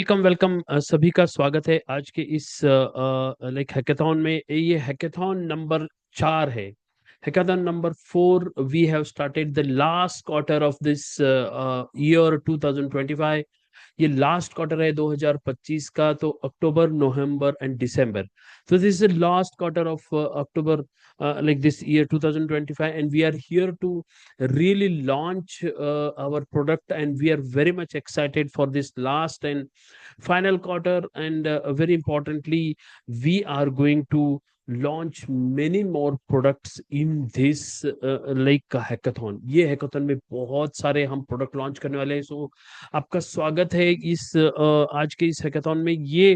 Welcome welcome सभी का स्वागत है आज के इस हैकेथॉन में। ये हैकेथॉन नंबर 4 है। Hackathon number 4 we have started the last quarter of this year 2025। ये लास्ट क्वार्टर है 2025 का, तो अक्टूबर नवंबर एंड दिसंबर। So this is the last quarter of October, like this year 2025, and we are here to really launch our product, and we are very much excited for this last and final quarter. And very importantly, we are going to launch many more products in this hackathon. ये hackathon में बहुत सारे हम product launch करने वाले हैं। सो आपका स्वागत है इस आज के इस हैकाथन में। ये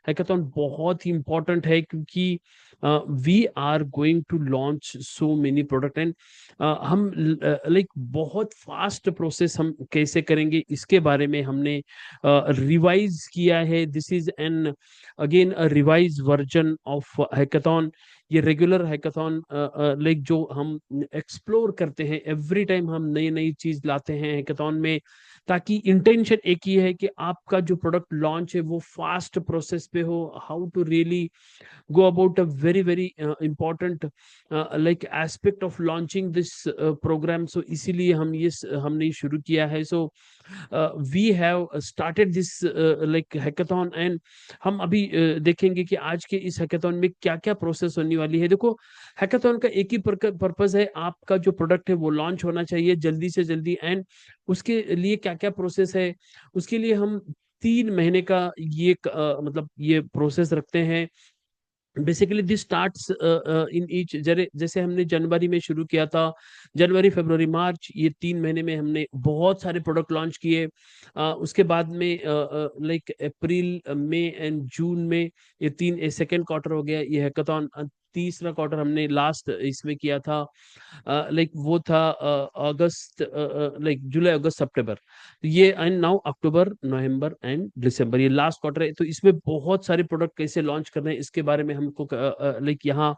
हैकाथन बहुत ही इंपॉर्टेंट है क्योंकि we are going to launch so many product, and हम बहुत फास्ट प्रोसेस हम कैसे करेंगे इसके बारे में हमने रिवाइज किया है। This is an again a revise version of hackathon. ये रेगुलर हैकाथन जो हम एक्सप्लोर करते हैं, एवरी टाइम हम नई नई चीज लाते हैं हैकाथन में, ताकि इंटेंशन एक ही है कि आपका जो प्रोडक्ट लॉन्च है वो फास्ट प्रोसेस पे हो। How to really go about a very important aspect of launching this program। so इसीलिए हमने शुरू किया है। so we have started this hackathon, and हम अभी देखेंगे कि आज के इस हैकाथन में क्या क्या प्रोसेस होने वाली है। देखो, हैकाथन का एक ही पर्पस है, आपका जो प्रोडक्ट है वो लॉन्च होना चाहिए जल्दी से जल्दी। एंड उसके लिए क्या क्या प्रोसेस है, उसके लिए हम 3 महीने का ये प्रोसेस रखते हैं। Basically this starts in each, जैसे हमने जनवरी में शुरू किया था, जनवरी फरवरी मार्च, ये 3 महीने में हमने बहुत सारे प्रोडक्ट लॉन्च किए। उसके बाद में अप्रैल मई एंड जून में ये सेकेंड क्वार्टर हो गया ये हैकाथन। तीसरा क्वार्टर हमने लास्ट इसमें किया था, वो था अगस्त, जुलाई अगस्त सितंबर। तो ये एंड नाउ अक्टूबर नवंबर एंड दिसंबर, ये लास्ट क्वार्टर है। तो इसमें बहुत सारे प्रोडक्ट कैसे लॉन्च करने हैं इसके बारे में हमको यहाँ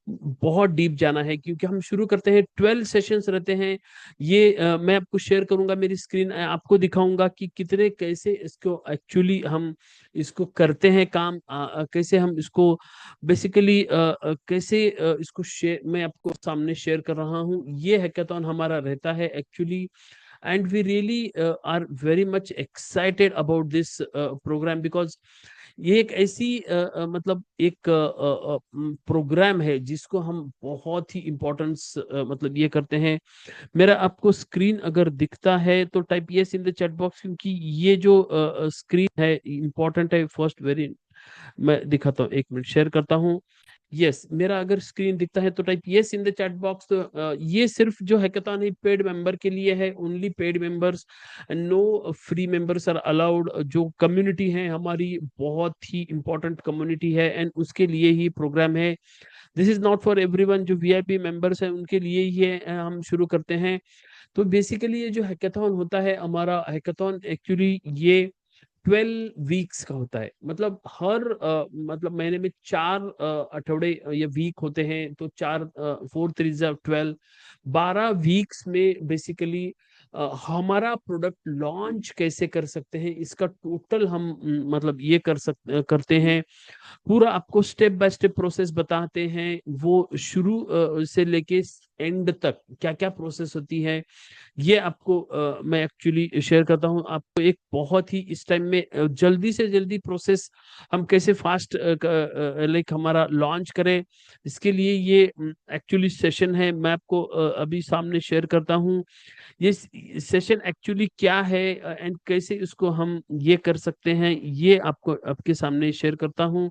बहुत डीप जाना है, क्योंकि हम शुरू करते हैं 12 सेशंस रहते हैं। ये मैं आपको शेयर करूंगा, मेरी स्क्रीन आपको दिखाऊंगा कि कितने कैसे इसको एक्चुअली हम इसको करते हैं काम, कैसे हम इसको बेसिकली कैसे इसको शेयर मैं आपको सामने शेयर कर रहा हूँ। ये हैकाथन हमारा रहता है actually, and we really are very much excited about this program, because ये एक ऐसी एक प्रोग्राम है जिसको हम बहुत ही इम्पोर्टेंस ये करते हैं। मेरा आपको स्क्रीन अगर दिखता है तो type yes in the chat box, क्योंकि ये जो स्क्रीन है इम्पोर्टेंट है। फर्स्ट वेरी मैं दिखाता हूँ, 1 मिनट शेयर करता हूँ। यस, मेरा अगर स्क्रीन दिखता है तो type yes in the chat box. तो ये सिर्फ जो हैकाथन है पेड मेंबर के लिए है, only paid members, no free members are allowed. जो कम्युनिटी है हमारी बहुत ही इंपॉर्टेंट कम्युनिटी है, एंड उसके लिए ही प्रोग्राम है। This is not for everyone. जो वीआईपी मेंबर्स है उनके लिए ही है, हम शुरू करते हैं। तो बेसिकली ये जो हैकाथन होता है, हमारा हैकाथन एक्चुअली ये 12 वीक्स का होता है। मतलब हर महीने में 4 अठौड़े या वीक होते हैं। तो 4 4 3 12, 12 वीक्स में बेसिकली हमारा प्रोडक्ट लॉन्च कैसे कर सकते हैं इसका टोटल हम ये करते हैं। पूरा आपको स्टेप बाय स्टेप प्रोसेस बताते हैं, वो शुरू से लेके एंड तक क्या क्या प्रोसेस होती है। ये आपको मैं एक्चुअली शेयर करता हूँ आपको एक बहुत ही इस टाइम में जल्दी से जल्दी प्रोसेस हम कैसे फास्ट हमारा लॉन्च करें। इसके लिए ये एक्चुअली सेशन है, मैं आपको अभी सामने शेयर करता हूँ। ये सेशन एक्चुअली क्या है एंड कैसे इसको हम ये कर सकते हैं, ये आपको आपके सामने शेयर करता हूँ।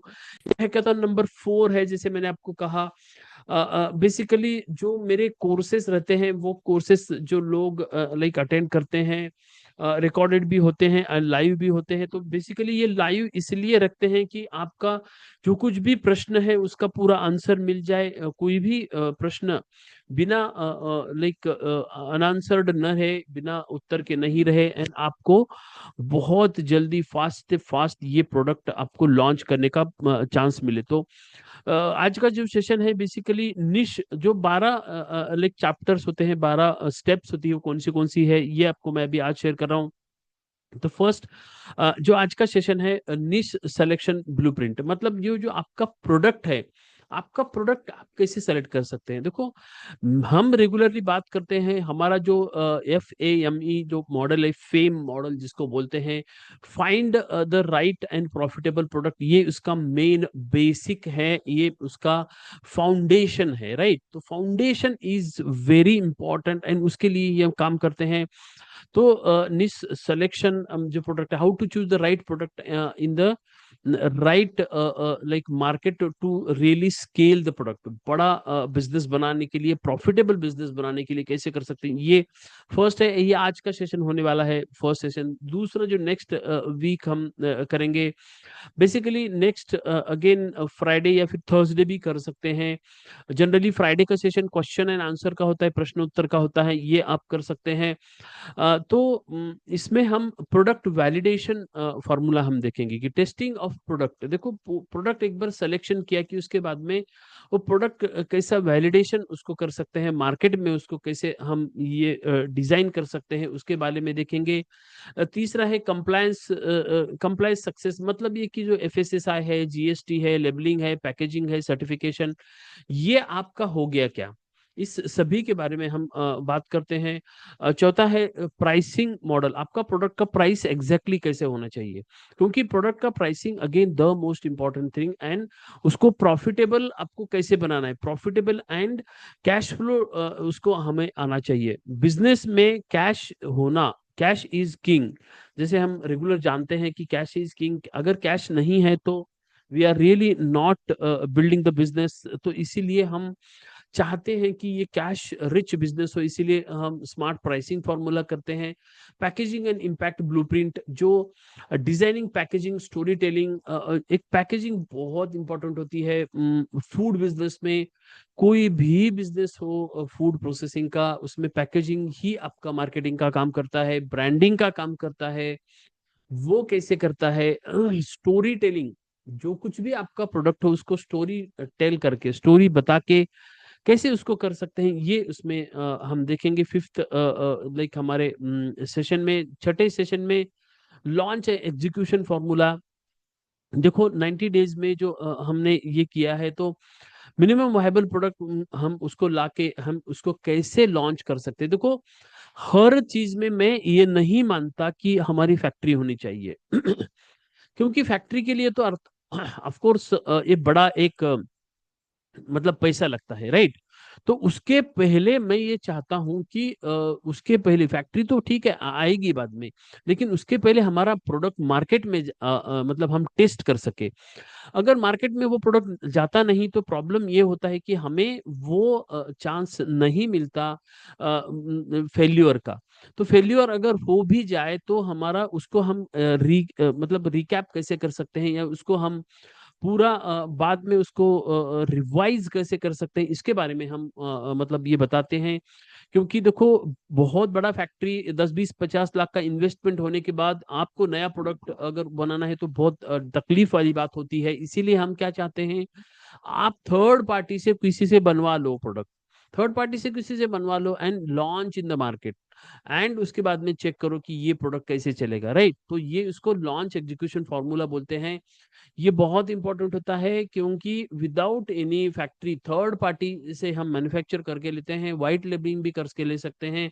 हैकाथन नंबर 4 है, जैसे मैंने आपको कहा। बेसिकली जो मेरे कोर्सेस रहते हैं वो कोर्सेस जो लोग अटेंड करते हैं, रिकॉर्डेड भी होते हैं, लाइव भी होते हैं। तो बेसिकली ये लाइव इसलिए रखते हैं कि आपका जो कुछ भी प्रश्न है उसका पूरा आंसर मिल जाए। कोई भी प्रश्न बिना अनआंसर्ड न रहे, बिना उत्तर के नहीं रहे, एंड आपको बहुत जल्दी फास्ट से फास्ट ये प्रोडक्ट आपको लॉन्च करने का चांस मिले। तो आज का जो सेशन है बेसिकली निश जो 12 चैप्टर्स होते हैं, 12 स्टेप्स होती है, कौन सी है ये आपको मैं अभी आज शेयर कर रहा हूँ। तो फर्स्ट जो आज का सेशन है निश सिलेक्शन ब्लूप्रिंट, मतलब ये जो आपका प्रोडक्ट है, आपका प्रोडक्ट आप कैसे सेलेक्ट कर सकते हैं। देखो, हम रेगुलरली बात करते हैं, हमारा जो FAME जो मॉडल है, फेम मॉडल जिसको बोलते हैं, find the right and profitable product, ये उसका मेन बेसिक है, ये उसका फाउंडेशन है, राइट। तो foundation is very important and उसके लिए ये हम काम करते हैं। तो निश सिलेक्शन जो प्रोडक्ट है, how to choose the right product in the right like market to really scale the product, बड़ा बिजनेस बनाने के लिए, प्रॉफिटेबल बिजनेस बनाने के लिए कैसे कर सकते हैं, ये फर्स्ट है। ये आज का सेशन होने वाला है, फर्स्ट सेशन। दूसरा जो नेक्स्ट वीक हम करेंगे, बेसिकली नेक्स्ट अगेन फ्राइडे या फिर थर्सडे भी कर सकते हैं। जनरली फ्राइडे का सेशन क्वेश्चन एंड आंसर का होता है, प्रश्न उत्तर का होता है, ये आप कर सकते हैं। तो इसमें हम प्रोडक्ट वैलिडेशन फॉर्मूला हम देखेंगे कि टेस्टिंग ऑफ प्रोडक्ट, देखो प्रोडक्ट एक बार सिलेक्शन किया कि उसके बाद में वो प्रोडक्ट कैसा वैलिडेशन उसको कर सकते हैं, मार्केट में उसको कैसे हम ये डिजाइन कर सकते हैं, उसके बारे में देखेंगे। तीसरा है कंप्लायंस, कंप्लायंस सक्सेस, मतलब ये कि जो FSSAI है, GST है, लेबलिंग है, पैकेजिंग है, सर्टिफिकेशन, ये आपका हो गया क्या, इस सभी के बारे में हम बात करते हैं। चौथा है प्राइसिंग मॉडल, आपका प्रोडक्ट का प्राइस एग्जैक्टली कैसे होना चाहिए, क्योंकि प्रोडक्ट का pricing again the most important thing, and उसको प्रॉफिटेबल आपको कैसे बनाना है, प्रॉफिटेबल एंड कैश फ्लो उसको हमें आना चाहिए। बिजनेस में कैश होना, कैश इज किंग, जैसे हम रेगुलर जानते हैं कि कैश इज किंग, अगर कैश नहीं है तो we are really not building the business. तो इसीलिए हम चाहते हैं कि ये कैश रिच बिजनेस हो, इसीलिए हम स्मार्ट प्राइसिंग फॉर्मूला करते हैं। पैकेजिंग एंड इम्पैक्ट ब्लूप्रिंट, जो डिजाइनिंग, पैकेजिंग, स्टोरी टेलिंग, एक पैकेजिंग बहुत इंपॉर्टेंट होती है फूड बिजनेस में। कोई भी बिजनेस हो फूड प्रोसेसिंग का, उसमें पैकेजिंग ही आपका मार्केटिंग का काम करता है, ब्रांडिंग का काम करता है। वो कैसे करता है, स्टोरी टेलिंग, जो कुछ भी आपका प्रोडक्ट हो उसको स्टोरी टेल करके, स्टोरी बता के कैसे उसको कर सकते हैं, ये उसमें हम देखेंगे। फिफ्थ लाइक हमारे सेशन में, छठे सेशन में लॉन्च है एग्जीक्यूशन फॉर्मूला। देखो 90 डेज में जो हमने ये किया है, तो मिनिमम वायबल प्रोडक्ट हम उसको लाके हम उसको कैसे लॉन्च कर सकते हैं। देखो, हर चीज में मैं ये नहीं मानता कि हमारी फैक्ट्री होनी चाहिए क्योंकि फैक्ट्री के लिए तो अर्थ ऑफ कोर्स ये बड़ा एक मतलब पैसा लगता है, राइट। तो उसके पहले मैं ये चाहता हूं कि उसके पहले फैक्ट्री तो ठीक है आएगी बाद में, लेकिन उसके पहले हमारा प्रोडक्ट मार्केट में मतलब हम टेस्ट कर सके। अगर मार्केट में वो प्रोडक्ट जाता नहीं तो प्रॉब्लम ये होता है कि हमें वो चांस नहीं मिलता फेल्यूर का। तो फेल्यूर अगर हो भी जाए तो हमारा उसको हम मतलब रिकैप कैसे कर सकते हैं, या उसको हम पूरा बाद में उसको रिवाइज कैसे कर सकते हैं, इसके बारे में हम मतलब ये बताते हैं। क्योंकि देखो, बहुत बड़ा फैक्ट्री 10 20 50 लाख का इन्वेस्टमेंट होने के बाद आपको नया प्रोडक्ट अगर बनाना है तो बहुत तकलीफ वाली बात होती है। इसीलिए हम क्या चाहते हैं, आप थर्ड पार्टी से किसी से बनवा लो प्रोडक्ट, थर्ड पार्टी से किसी से बनवा लो and launch in the market, and उसके बाद में चेक करो कि ये प्रोडक्ट कैसे चलेगा, राइट। तो ये उसको लॉन्च एग्जीक्यूशन फॉर्मूला बोलते हैं। ये बहुत इंपॉर्टेंट होता है क्योंकि without any factory, third party से हम मैन्युफैक्चर करके लेते हैं, व्हाइट लेबलिंग भी करके ले सकते हैं,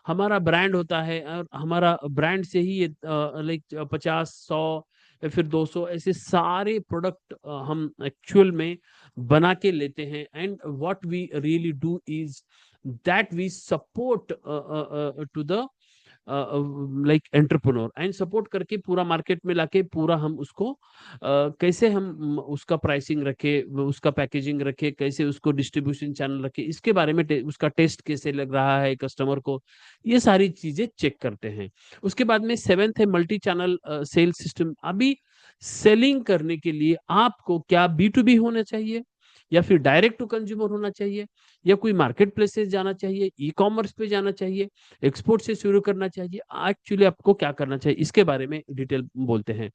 हमारा ब्रांड होता है, और हमारा ब्रांड से ही ये लाइक 50 100 या फिर 200 ऐसे सारे प्रोडक्ट हम एक्चुअल में बना के लेते हैं। And what we really do is that we support to the like entrepreneur, and support करके पूरा मार्केट में लाके पूरा हम उसको कैसे हम उसका प्राइसिंग रखे, उसका पैकेजिंग रखे, कैसे उसको डिस्ट्रीब्यूशन चैनल रखे, इसके बारे में उसका टेस्ट कैसे लग रहा है कस्टमर को, ये सारी चीजें चेक करते हैं। उसके बाद में सेवेंथ है मल्टी चैनल सेल सिस्टम। अभी सेलिंग करने के लिए आपको क्या B2B होना चाहिए, या फिर डायरेक्ट टू कंज्यूमर होना चाहिए, या कोई मार्केट प्लेस से जाना चाहिए, ई-कॉमर्स पे जाना चाहिए, एक्सपोर्ट से शुरू करना चाहिए, एक्चुअली आपको क्या करना चाहिए, इसके बारे में डिटेल बोलते हैं।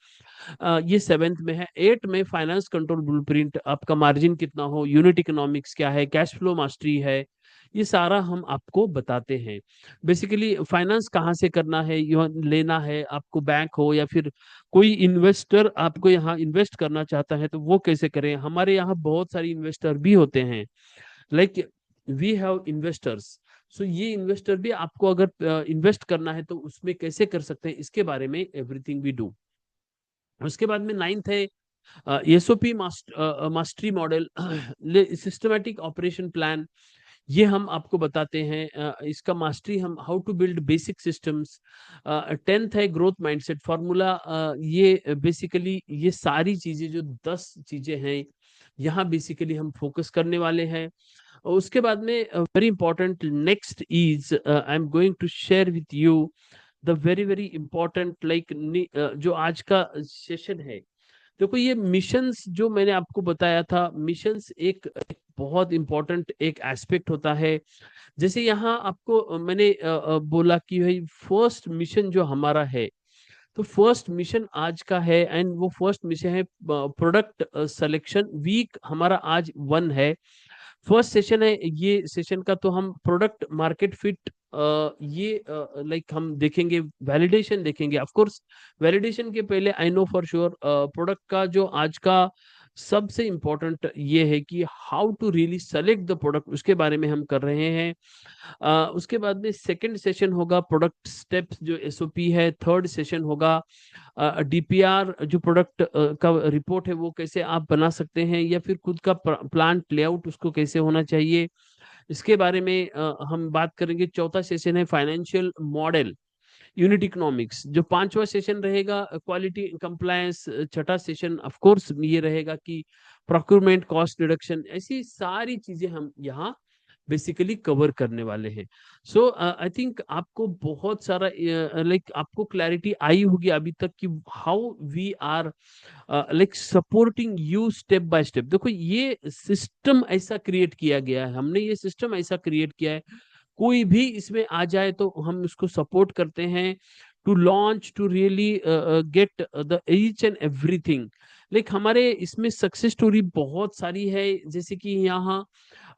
ये सेवेंथ में है। एट में फाइनेंस कंट्रोल ब्लूप्रिंट, आपका मार्जिन कितना हो, यूनिट इकोनॉमिक्स क्या है, कैश फ्लो मास्टरी है, ये सारा हम आपको बताते हैं। बेसिकली फाइनेंस कहाँ से करना है, यहाँ लेना है आपको, बैंक हो या फिर कोई इन्वेस्टर आपको यहाँ इन्वेस्ट करना चाहता है तो वो कैसे करें। हमारे यहाँ बहुत सारी इन्वेस्टर भी होते हैं, लाइक वी हैव इन्वेस्टर्स। सो ये इन्वेस्टर भी आपको अगर इन्वेस्ट करना है तो उसमें कैसे कर सकते हैं, इसके बारे में एवरीथिंग वी डू। उसके बाद में नाइन्थ है SOP mastery model, systematic operation plan. ये हम आपको बताते हैं, इसका मास्टरी हम how to build basic systems. 10th है ग्रोथ माइंडसेट फार्मूला। ये बेसिकली ये सारी चीजें जो 10 चीजें हैं यहाँ बेसिकली हम फोकस करने वाले हैं। और उसके बाद में very important next is I am going to share with you the very very important like जो आज का सेशन है। देखो ये मिशंस जो मैंने आपको बताया था, मिशंस एक बहुत इंपॉर्टेंट एक एस्पेक्ट होता है। जैसे यहाँ आपको मैंने बोला कि भाई फर्स्ट मिशन जो हमारा है, तो फर्स्ट मिशन आज का है एंड वो फर्स्ट मिशन है प्रोडक्ट सिलेक्शन वीक, हमारा आज 1 है, फर्स्ट सेशन है ये सेशन का। तो हम प्रोडक्ट मार्केट फिट ये लाइक हम देखेंगे, वैलिडेशन देखेंगे। ऑफ कोर्स वैलिडेशन के पहले I know for sure product का जो आज का सबसे इम्पोर्टेंट ये है कि how to really select the product, उसके बारे में हम कर रहे हैं। उसके बाद में सेकंड सेशन होगा प्रोडक्ट स्टेप्स जो एसओपी है। थर्ड सेशन होगा डीपीआर जो प्रोडक्ट का रिपोर्ट है वो कैसे आप बना सकते हैं, या फिर खुद का प्लांट लेआउट उसको कैसे होना चाहिए, इसके बारे में हम बात करेंगे। चौथा सेशन है फाइनेंशियल मॉडल, यूनिट इकोनॉमिक्स। जो पांचवा सेशन रहेगा क्वालिटी कंप्लायंस। छठा सेशन ऑफ कोर्स ये रहेगा कि प्रोक्योरमेंट कॉस्ट रिडक्शन। ऐसी सारी चीजें हम यहाँ बेसिकली कवर करने वाले हैं। सो आई थिंक आपको बहुत सारा लाइक आपको क्लैरिटी आई होगी अभी तक कि how we are like supporting you step by step. देखो ये सिस्टम ऐसा क्रिएट किया गया है, हमने ये सिस्टम ऐसा क्रिएट किया है, कोई भी इसमें आ जाए तो हम उसको सपोर्ट करते हैं to launch, to really get the each and everything. Like हमारे इसमें सक्सेस स्टोरी बहुत सारी है। जैसे कि यहाँ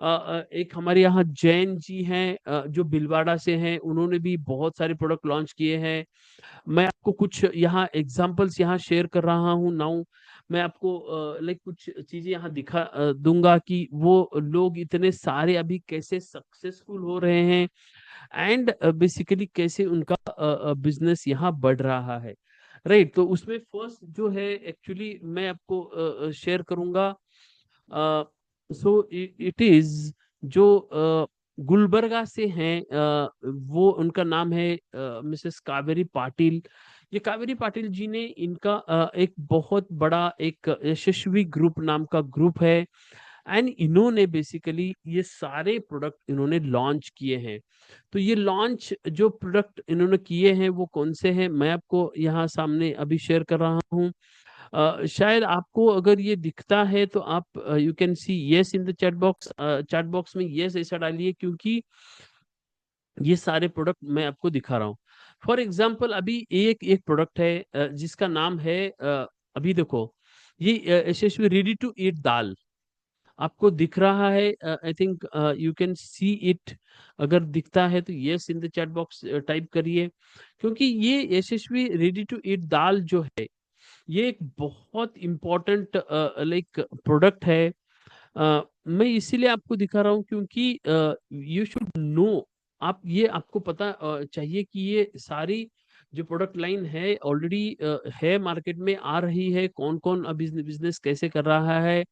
एक हमारे यहाँ जैन जी हैं जो भिलवाड़ा से हैं, उन्होंने भी बहुत सारे प्रोडक्ट लॉन्च किए हैं। मैं आपको कुछ यहाँ एग्जांपल्स यहाँ शेयर कर रहा हूँ नाउ। मैं आपको लाइक कुछ चीजें यहाँ दिखा दूंगा कि वो लोग इतने सारे अभी कैसे सक्सेसफुल हो रहे हैं एंड बेसिकली कैसे उनका बिजनेस यहाँ बढ़ रहा है। राइट, तो उसमें फर्स्ट जो है एक्चुअली मैं आपको शेयर करूंगा। सो इट इज जो गुलबर्गा से हैं, वो उनका नाम है मिसेस कावेरी पाटिल। ये कावेरी पाटिल जी ने इनका एक बहुत बड़ा एक यशस्वी ग्रुप नाम का ग्रुप है एंड इन्होंने बेसिकली ये सारे प्रोडक्ट इन्होंने लॉन्च किए हैं। तो ये लॉन्च जो प्रोडक्ट इन्होंने किए हैं वो कौन से हैं, मैं आपको यहाँ सामने अभी शेयर कर रहा हूँ। शायद आपको अगर ये दिखता है तो आप you can see yes in the chat box में यस ऐसा डालिए, क्योंकि ये सारे प्रोडक्ट मैं आपको दिखा रहा हूँ। फॉर एग्जाम्पल अभी एक एक प्रोडक्ट है जिसका नाम है अभी देखो, ये यशस्वी रेडी टू ईट दाल आपको दिख रहा है। I think you can see it. अगर दिखता है तो yes in the chat box type करिए, क्योंकि ये यशस्वी रेडी टू ईट दाल जो है ये एक बहुत इम्पोर्टेंट लाइक प्रोडक्ट है। मैं इसीलिए आपको दिखा रहा हूँ क्योंकि यू शुड नो, आप ये आपको पता चाहिए कि ये सारी जो प्रोडक्ट लाइन है ऑलरेडी है, मार्केट में आ रही है, कौन कौन बिजनेस कैसे कर रहा है।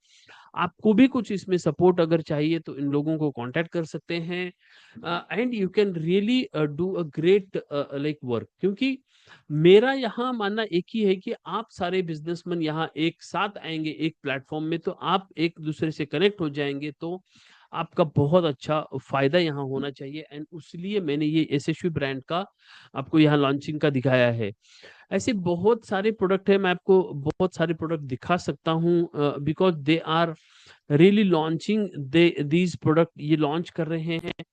आपको भी कुछ इसमें सपोर्ट अगर चाहिए तो इन लोगों को कांटेक्ट कर सकते हैं and you can really do a great like work. क्योंकि मेरा यहाँ मानना एक ही है कि आप सारे बिजनेसमैन यहाँ एक साथ आएंगे एक प्लेटफॉर्म में तो आप एक दूसरे से कनेक्ट हो जाएंगे, तो आपका बहुत अच्छा फायदा यहाँ होना चाहिए। एंड इसलिए मैंने ये यशस्वी ब्रांड का आपको यहाँ लॉन्चिंग का दिखाया है। ऐसे बहुत सारे प्रोडक्ट है, मैं आपको बहुत सारे प्रोडक्ट दिखा सकता हूँ because they are really launching they these product, ये लॉन्च कर रहे हैं।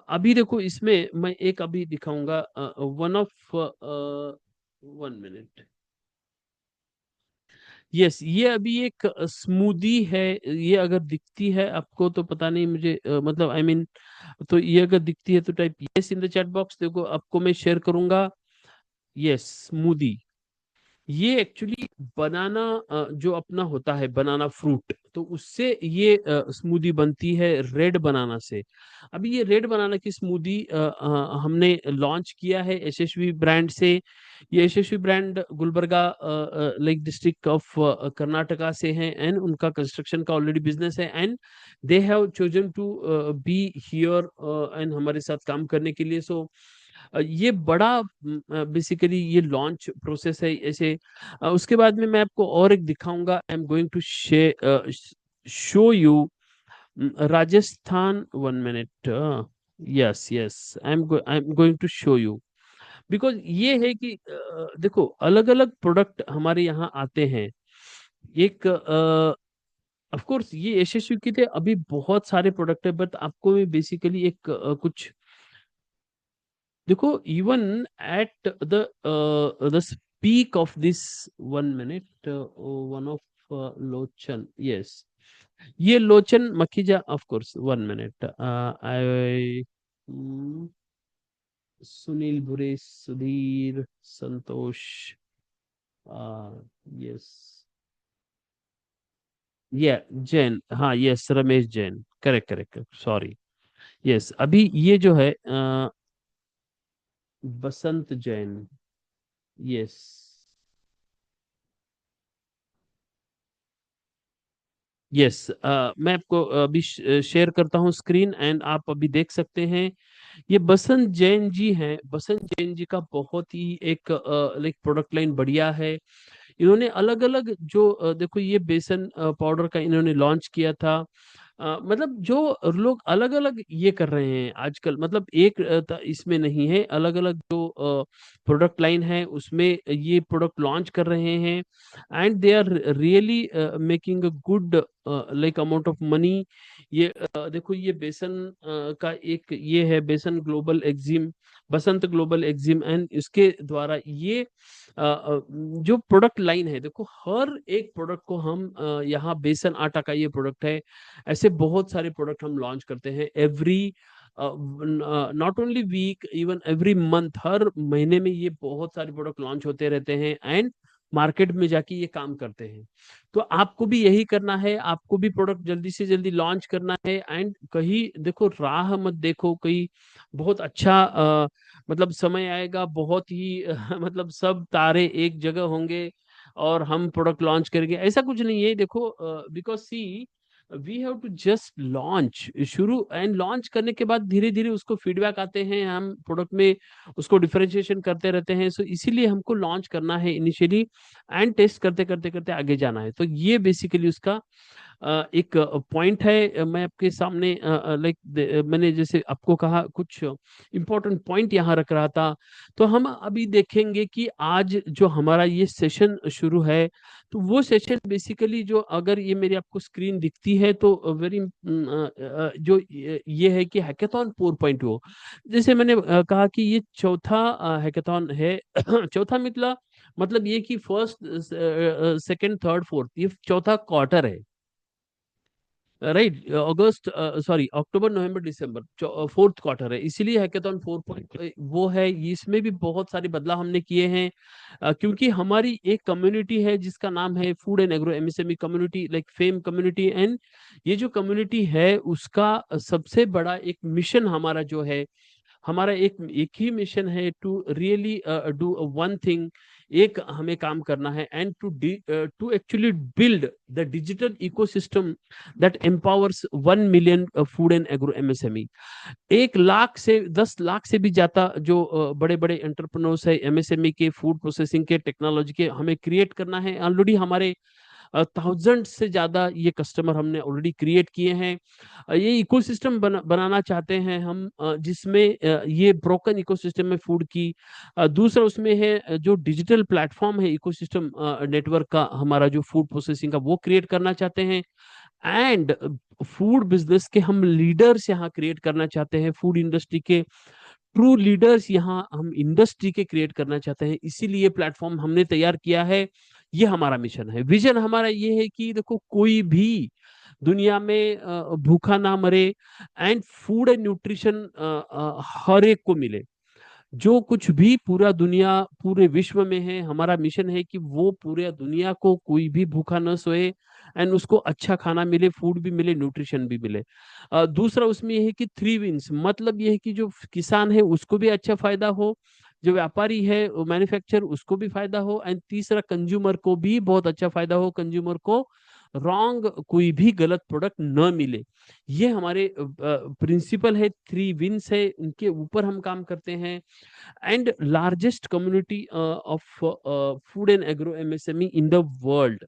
अभी देखो इसमें मैं एक अभी दिखाऊंगा वन ऑफ 1 मिनट। यस, ये अभी एक स्मूदी है। ये अगर दिखती है आपको तो पता नहीं मुझे, मतलब आई मीन, तो ये अगर दिखती है तो type yes in the chat box, देखो आपको मैं शेयर करूंगा। Yes, smoothie. ये एक्चुअली बनाना, जो अपना होता है बनाना फ्रूट, तो उससे ये स्मूदी बनती है रेड बनाना से। अभी ये रेड बनाना की स्मूदी हमने लॉन्च किया है यशस्वी ब्रांड से। ये Yashasvi brand Gulbarga like district of Karnataka से है, एंड उनका कंस्ट्रक्शन का ऑलरेडी बिजनेस है, and they have chosen to be here and हमारे साथ काम करने के लिए। सो ये बड़ा बेसिकली ये लॉन्च प्रोसेस है ऐसे। उसके बाद में मैं आपको और एक दिखाऊंगा। I am going to show you Rajasthan, 1 minute. Yes yes, I am going to show you. Because ये है कि देखो अलग अलग प्रोडक्ट हमारे यहाँ आते हैं। एक ऑफ कोर्स ये यशस्वी के थे, अभी बहुत सारे प्रोडक्ट है, बट आपको मैं बेसिकली एक कुछ देखो। Even at the speak of this, 1 minute, one of Lochan, yes, ये लोचन मखीजा, ऑफ कोर्स, 1 मिनट। आई सुनील भुरे, सुधीर, संतोष, यस, ये जैन, हाँ yes, Ramesh Jain, correct correct, sorry. Yes, अभी ये जो है बसंत जैन, यस। यस, मैं आपको अभी शेयर करता हूँ स्क्रीन, एंड आप अभी देख सकते हैं। ये बसंत जैन जी हैं। बसंत जैन जी का बहुत ही एक लाइक प्रोडक्ट लाइन बढ़िया है। इन्होंने अलग अलग जो देखो ये बेसन पाउडर का इन्होंने लॉन्च किया था। मतलब जो लोग अलग अलग ये कर रहे हैं आजकल, मतलब एक इसमें नहीं है, अलग अलग जो प्रोडक्ट लाइन है उसमें ये प्रोडक्ट लॉन्च कर रहे हैं, and they are really making a good like amount of money. ये देखो ये बेसन का एक ये है बेसन global exim, Basant global exim, and इसके द्वारा ये जो प्रोडक्ट लाइन है, देखो हर एक प्रोडक्ट को हम यहाँ बेसन आटा का ये प्रोडक्ट है, ऐसे बहुत सारे प्रोडक्ट हम लॉन्च करते हैं every, not only week, even every month, हर महीने में ये बहुत सारे प्रोडक्ट लॉन्च होते रहते हैं, एंड मार्केट में जाके ये काम करते हैं। तो आपको भी यही करना है, आपको भी प्रोडक्ट जल्दी से जल्दी लॉन्च करना है, एंड कहीं देखो राह मत देखो, कहीं बहुत अच्छा मतलब समय आएगा, बहुत ही मतलब सब तारे एक जगह होंगे और हम प्रोडक्ट लॉन्च करेंगे, ऐसा कुछ नहीं है। देखो because see we have to just launch, शुरू एंड लॉन्च करने के बाद धीरे धीरे उसको फीडबैक आते हैं, हम प्रोडक्ट में उसको डिफरेंशिएशन करते रहते हैं। सो इसीलिए हमको लॉन्च करना है इनिशियली, एंड टेस्ट करते करते करते आगे जाना है। तो ये बेसिकली उसका एक पॉइंट है। मैं आपके सामने लाइक मैंने जैसे आपको कहा कुछ इंपॉर्टेंट पॉइंट यहाँ रख रहा था। तो हम अभी देखेंगे कि आज जो हमारा ये सेशन शुरू है, तो वो सेशन बेसिकली जो अगर ये मेरी आपको स्क्रीन दिखती है तो वेरी जो ये है कि हैकेथॉन 4.0, जैसे मैंने कहा कि ये चौथा हैकेथॉन है। चौथा मतलब ये कि फर्स्ट, सेकंड, थर्ड, फोर्थ, ये चौथा क्वार्टर है, राइट। अगस्त, सॉरी, अक्टूबर नवंबर दिसंबर, फोर्थ क्वार्टर है, इसीलिए हैकेथॉन 4 वो है। इसमें भी बहुत सारे बदलाव हमने किए हैं, क्योंकि हमारी एक कम्युनिटी है जिसका नाम है food and agro MSME community, like fame community, and ये जो कम्युनिटी है उसका सबसे बड़ा एक मिशन हमारा जो है, हमारा एक एक ही मिशन है, to really do one thing, एक हमें काम करना है, and to actually build the digital ecosystem that empowers 1 million food and agro MSME. 1 lakh से 10 लाख से भी ज्यादा जो बड़े बड़े एंटरप्रेन्योर्स है एमएसएमई के, फूड प्रोसेसिंग के, टेक्नोलॉजी के, हमें क्रिएट करना है। ऑलरेडी हमारे 1000 से ज्यादा ये कस्टमर हमने ऑलरेडी क्रिएट किए हैं। ये इकोसिस्टम बनाना चाहते हैं हम, जिसमें ये ब्रोकन इकोसिस्टम में फूड की, दूसरा उसमें है जो डिजिटल प्लेटफॉर्म है इकोसिस्टम नेटवर्क का, हमारा जो फूड प्रोसेसिंग का वो क्रिएट करना चाहते हैं, एंड फूड बिजनेस के हम लीडर्स यहाँ क्रिएट करना चाहते हैं, फूड इंडस्ट्री के ट्रू लीडर्स यहाँ हम इंडस्ट्री के क्रिएट करना चाहते हैं। इसीलिए प्लेटफॉर्म हमने तैयार किया है। ये हमारा मिशन है। विजन हमारा ये है कि देखो कोई भी दुनिया में भूखा ना मरे, एंड फूड एंड न्यूट्रिशन हर एक को मिले। जो कुछ भी पूरा दुनिया पूरे विश्व में है, हमारा मिशन है कि वो पूरे दुनिया को कोई भी भूखा न सोए, एंड उसको अच्छा खाना मिले, फूड भी मिले, न्यूट्रिशन भी मिले। दूसरा उसमें ये है कि थ्री विंस, मतलब ये है कि जो किसान है उसको भी अच्छा फायदा हो, जो व्यापारी है मैन्युफैक्चर उसको भी फायदा हो, एंड तीसरा कंज्यूमर को भी बहुत अच्छा फायदा हो, कंज्यूमर को रॉन्ग कोई भी गलत प्रोडक्ट न मिले। ये हमारे प्रिंसिपल है, थ्री विंस है, उनके ऊपर हम काम करते हैं। And largest community of food and agro MSME in the world,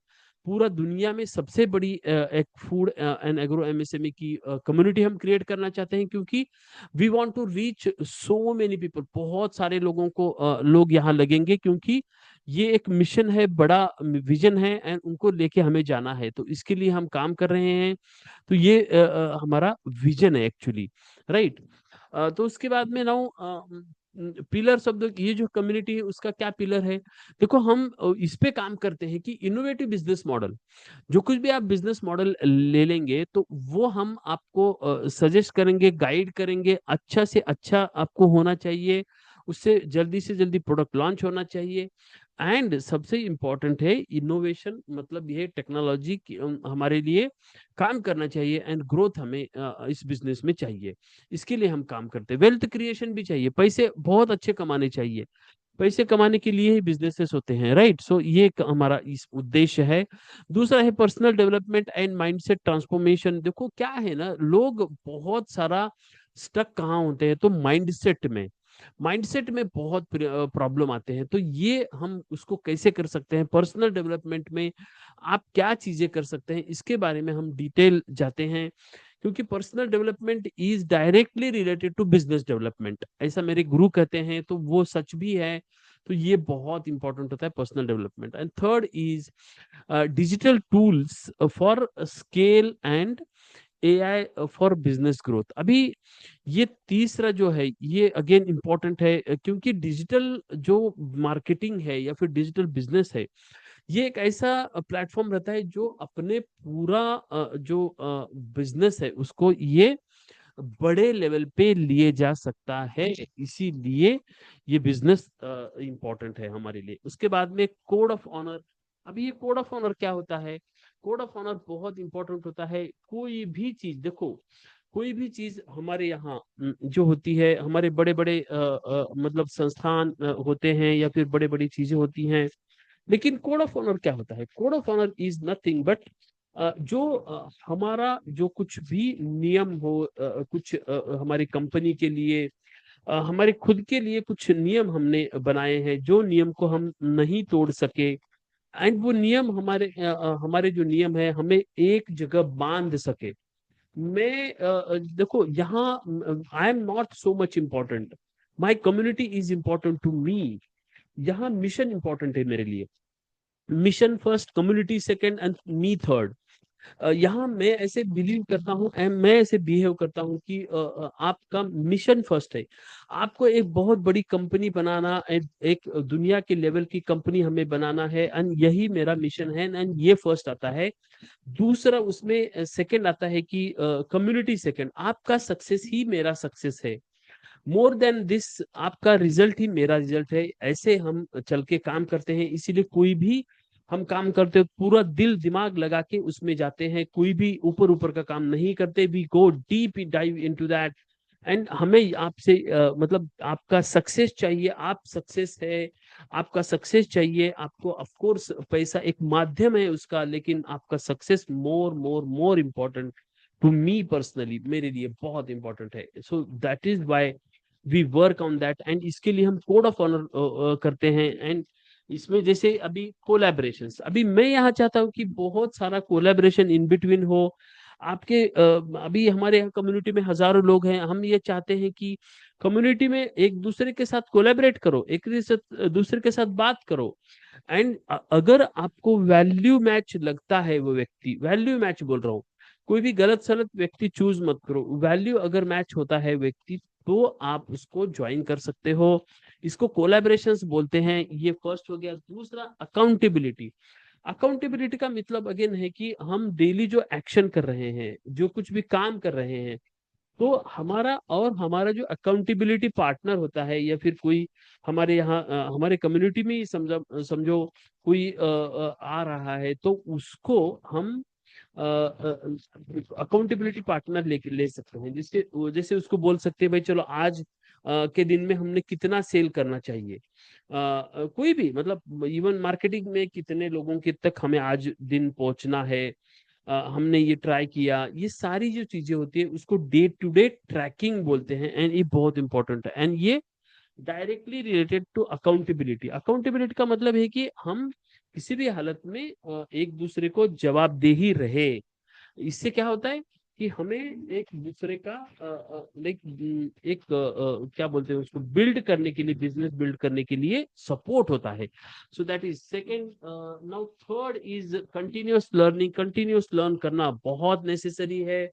पूरा दुनिया में सबसे बड़ी एक फूड एंड एग्रो एमएसएमई की कम्युनिटी हम क्रिएट करना चाहते हैं, क्योंकि we want to reach so many people, बहुत सारे लोगों को लोग यहाँ लगेंगे, क्योंकि ये एक मिशन है, बड़ा विजन है, एंड उनको लेके हमें जाना है, तो इसके लिए हम काम कर रहे हैं। तो ये हमारा विजन है एक्चुअली, राइट। तो उसके बाद में नाउ पिलर शब्द, ये जो कम्युनिटी है उसका क्या पिलर है। देखो हम इस पे काम करते हैं कि इनोवेटिव बिजनेस मॉडल, जो कुछ भी आप बिजनेस मॉडल ले लेंगे तो वो हम आपको सजेस्ट करेंगे, गाइड करेंगे, अच्छा से अच्छा आपको होना चाहिए, उससे जल्दी से जल्दी प्रोडक्ट लॉन्च होना चाहिए। एंड सबसे इम्पोर्टेंट है इनोवेशन, मतलब ये टेक्नोलॉजी हमारे लिए काम करना चाहिए, एंड ग्रोथ हमें इस बिजनेस में चाहिए। इसके लिए हम काम करते हैं। वेल्थ क्रिएशन भी चाहिए, पैसे बहुत अच्छे कमाने चाहिए, पैसे कमाने के लिए ही बिजनेसेस होते हैं, राइट। सो ये एक हमारा इस उद्देश्य है। दूसरा है personal development and mindset transformation. देखो क्या है ना, लोग बहुत सारा स्टक कहाँ होते हैं, तो माइंडसेट में, माइंडसेट में बहुत प्रॉब्लम आते हैं। तो ये हम उसको कैसे कर सकते हैं, पर्सनल डेवलपमेंट में आप क्या चीजें कर सकते हैं, इसके बारे में हम डिटेल जाते हैं, क्योंकि personal development is directly related to business development, ऐसा मेरे गुरु कहते हैं, तो वो सच भी है। तो ये बहुत इंपॉर्टेंट होता है personal development. And third is digital tools for scale and AI for business growth. अभी ये तीसरा जो है ये अगेन इंपॉर्टेंट है, क्योंकि डिजिटल जो मार्केटिंग है या फिर डिजिटल बिजनेस है, ये एक ऐसा प्लेटफॉर्म रहता है जो अपने पूरा जो बिजनेस है उसको ये बड़े लेवल पे लिए जा सकता है। इसीलिए ये बिजनेस इंपॉर्टेंट है हमारे लिए। उसके बाद में कोड ऑफ ऑनर। अभी ये कोड ऑफ ऑनर क्या होता है, कोड ऑफ ऑनर बहुत इंपॉर्टेंट होता है। कोई भी चीज देखो, कोई भी चीज हमारे यहाँ जो होती है, हमारे बड़े बड़े मतलब संस्थान होते हैं या फिर बड़े बड़ी चीजें होती हैं, लेकिन कोड ऑफ ऑनर क्या होता है, code of honour is nothing but जो हमारा जो कुछ भी नियम हो, कुछ हमारी कंपनी के लिए, हमारे खुद के लिए कुछ नियम हमने बनाए हैं, जो नियम को हम नहीं तोड़ सके, एंड वो नियम हमारे जो नियम है हमें एक जगह बांध सके। मैं देखो यहाँ I am not so much important, my community is important to me. यहाँ मिशन इंपॉर्टेंट है मेरे लिए, mission first, community second, and me third. यहाँ मैं ऐसे बिलीव करता हूँ एंड मैं ऐसे बिहेव करता हूँ कि आपका मिशन फर्स्ट है। आपको एक बहुत बड़ी कंपनी बनाना, एक दुनिया के लेवल की कंपनी हमें बनाना है, एंड यही मेरा मिशन है, एंड ये फर्स्ट आता है। दूसरा उसमें सेकंड आता है कि कम्युनिटी सेकंड, आपका सक्सेस ही मेरा सक्सेस है। मोर देन दिस, आपका रिजल्ट ही मेरा रिजल्ट है। ऐसे हम चल के काम करते हैं, इसीलिए कोई भी हम काम करते हो पूरा दिल दिमाग लगा के उसमें जाते हैं, कोई भी ऊपर ऊपर का काम नहीं करते। We go deep dive into that. And हमें आपसे मतलब आपका सक्सेस चाहिए, आप सक्सेस है, आपका सक्सेस चाहिए आपको। ऑफ कोर्स पैसा एक माध्यम है उसका, लेकिन आपका success more more more important to me personally, मेरे लिए बहुत इंपॉर्टेंट है। So that is why we work on that, and इसके लिए हम कोड ऑफ ऑनर करते हैं। एंड इसमें जैसे अभी कोलैबोरेशन, अभी मैं यहाँ चाहता हूँ कि बहुत सारा कोलैबोरेशन इन बिटवीन हो आपके। अभी हमारे यहाँ कम्युनिटी में हजारों लोग हैं, हम ये चाहते हैं कि कम्युनिटी में एक दूसरे के साथ कोलैबोरेट करो, एक दूसरे के साथ बात करो। एंड अगर आपको वैल्यू मैच लगता है, वो व्यक्ति वैल्यू मैच बोल रहा हूँ, कोई भी गलत सलत व्यक्ति चूज मत करो, वैल्यू अगर मैच होता है व्यक्ति, तो आप उसको ज्वाइन कर सकते हो। इसको कोलैबोरेशंस बोलते हैं। ये फर्स्ट हो गया। दूसरा अकाउंटेबिलिटी। अकाउंटेबिलिटी का मतलब अगेन है कि हम डेली जो एक्शन कर रहे हैं, जो कुछ भी काम कर रहे हैं, तो हमारा जो अकाउंटेबिलिटी पार्टनर होता है, या फिर कोई हमारे यहाँ हमारे कम्युनिटी में ही समझो समझो कोई आ रहा है, तो उसको हम अकाउंटेबिलिटी पार्टनर लेके ले सकते हैं, जिससे जैसे उसको बोल सकते हैं भाई चलो आज के दिन में हमने कितना सेल करना चाहिए। कोई भी मतलब इवन मार्केटिंग में कितने लोगों के तक हमें आज दिन पहुंचना है, हमने ये ट्राई किया, ये सारी जो चीजें होती है उसको डे टू डे ट्रैकिंग बोलते हैं। एंड ये बहुत इंपॉर्टेंट है, एंड ये directly related to accountability. Accountability का मतलब है कि हम किसी भी हालत में एक दूसरे को जवाबदेही रहे। इससे क्या होता है कि हमें एक दूसरे का लाइक एक क्या बोलते हैं उसको, बिल्ड करने के लिए, बिजनेस बिल्ड करने के लिए सपोर्ट होता है। So that is second. Now third is continuous learning. Continuous learn करना बहुत नेसेसरी है।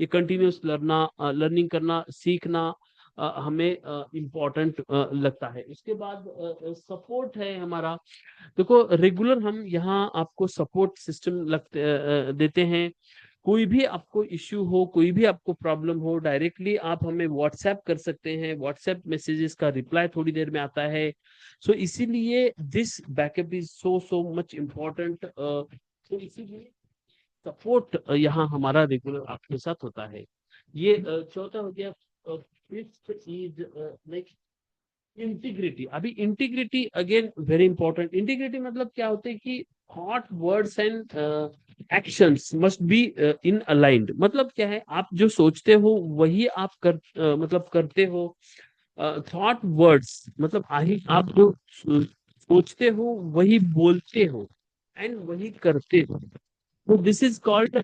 ये कंटिन्यूअस लर्निंग करना, सीखना हमें इम्पोर्टेंट लगता है। इसके बाद सपोर्ट है हमारा। देखो रेगुलर हम यहाँ आपको सपोर्ट सिस्टम देते हैं। कोई भी आपको इश्यू हो, कोई भी आपको प्रॉब्लम हो, डायरेक्टली आप हमें व्हाट्सएप कर सकते हैं। व्हाट्सएप मैसेजेस का रिप्लाई थोड़ी देर में आता है। सो इसीलिए this backup is so so much important. तो इसीलिए सपोर्ट यहाँ हमारा रेगुलर आपके साथ होता है। ये चौथा हो गया। Fifth is like integrity. अभी integrity again very important. Integrity मतलब क्या होता है कि thought, words and actions must be in aligned. मतलब क्या है, आप जो सोचते हो वही आप मतलब करते हो। थॉट, वर्ड्स मतलब आप जो सोचते हो वही बोलते हो, एंड वही करते हो। तो दिस इज कॉल्ड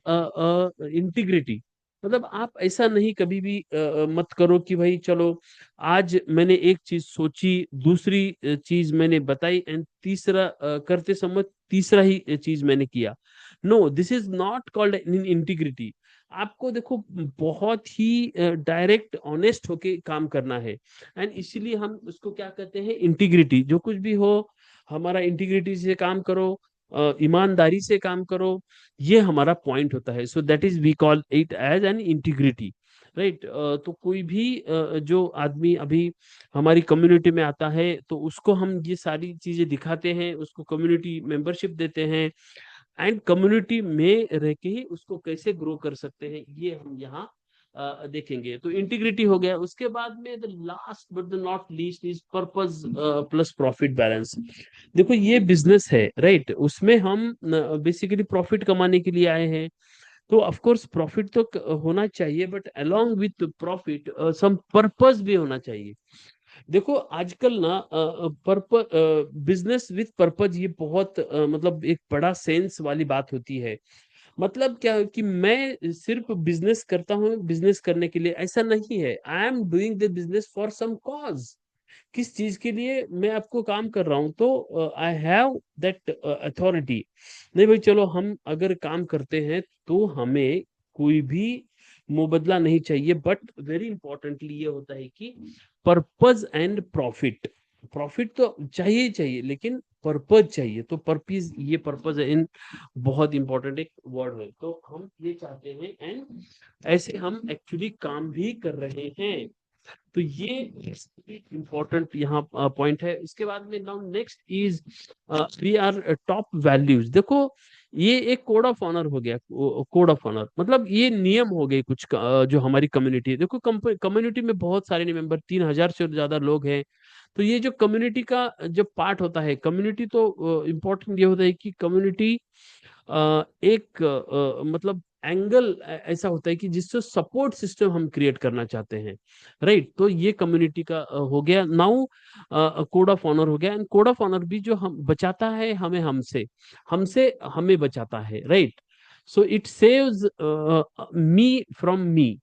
इंटीग्रिटी। मतलब आप ऐसा नहीं कभी भी मत करो कि भाई चलो आज मैंने एक चीज सोची, दूसरी चीज मैंने बताई, एंड तीसरा करते समय तीसरा ही चीज मैंने किया। No, this is not called in integrity. आपको देखो बहुत ही डायरेक्ट ऑनेस्ट होके काम करना है, एंड इसीलिए हम उसको क्या कहते हैं, इंटीग्रिटी। जो कुछ भी हो, हमारा इंटीग्रिटी से काम करो, ईमानदारी से काम करो, ये हमारा पॉइंट होता है। So that is we call it as an integrity, right. तो कोई भी जो आदमी अभी हमारी कम्युनिटी में आता है, तो उसको हम ये सारी चीजें दिखाते हैं, उसको कम्युनिटी मेंबरशिप देते हैं, एंड कम्युनिटी में रह के ही उसको कैसे ग्रो कर सकते हैं, ये हम यहाँ देखेंगे। तो इंटीग्रिटी हो गया। उसके बाद में the last but the not least is purpose plus profit balance. देखो ये बिजनेस है, राइट, उसमें हम बेसिकली प्रॉफिट कमाने के लिए आए हैं। तो ऑफ कोर्स प्रॉफिट तो होना चाहिए, but along with profit some purpose भी होना चाहिए। देखो आजकल ना पर्पस, बिजनेस विथ पर्पज, ये बहुत मतलब एक बड़ा सेंस वाली बात होती है। मतलब क्या है कि मैं सिर्फ बिजनेस करता हूँ बिजनेस करने के लिए, ऐसा नहीं है। I am doing the business for some cause. किस चीज के लिए मैं आपको काम कर रहा हूं, तो आई हैव दैट अथॉरिटी। नहीं भाई चलो, हम अगर काम करते हैं तो हमें कोई भी मुबदला नहीं चाहिए, बट वेरी इंपॉर्टेंटली ये होता है कि पर्पज एंड प्रॉफिट। प्रॉफिट तो चाहिए ही चाहिए, लेकिन पर्पज चाहिए। तो पर्पज, ये पर्पज है इन, बहुत इंपॉर्टेंट एक वर्ड है। तो हम ये चाहते हैं, एंड ऐसे हम एक्चुअली काम भी कर रहे हैं। तो ये इंपॉर्टेंट यहाँ पॉइंट है। इसके बाद में now next is we are top values. देखो ये एक कोड ऑफ ऑनर हो गया। कोड ऑफ ऑनर मतलब ये नियम हो गए कुछ जो हमारी कम्युनिटी है। देखो कम्युनिटी में बहुत सारे मेंबर, 3,000 से ज्यादा लोग हैं। तो ये जो कम्युनिटी का जो पार्ट होता है, कम्युनिटी तो इम्पोर्टेंट ये होता है कि कम्युनिटी एक मतलब एंगल ऐसा होता है कि जिससे सपोर्ट सिस्टम हम क्रिएट करना चाहते हैं, राइट। तो ये कम्युनिटी का हो गया। नाउ कोड ऑफ ऑनर हो गया। एंड कोड ऑफ ऑनर भी जो हम बचाता है हमें, हमसे हमसे हमें बचाता है, right. So it saves me from me.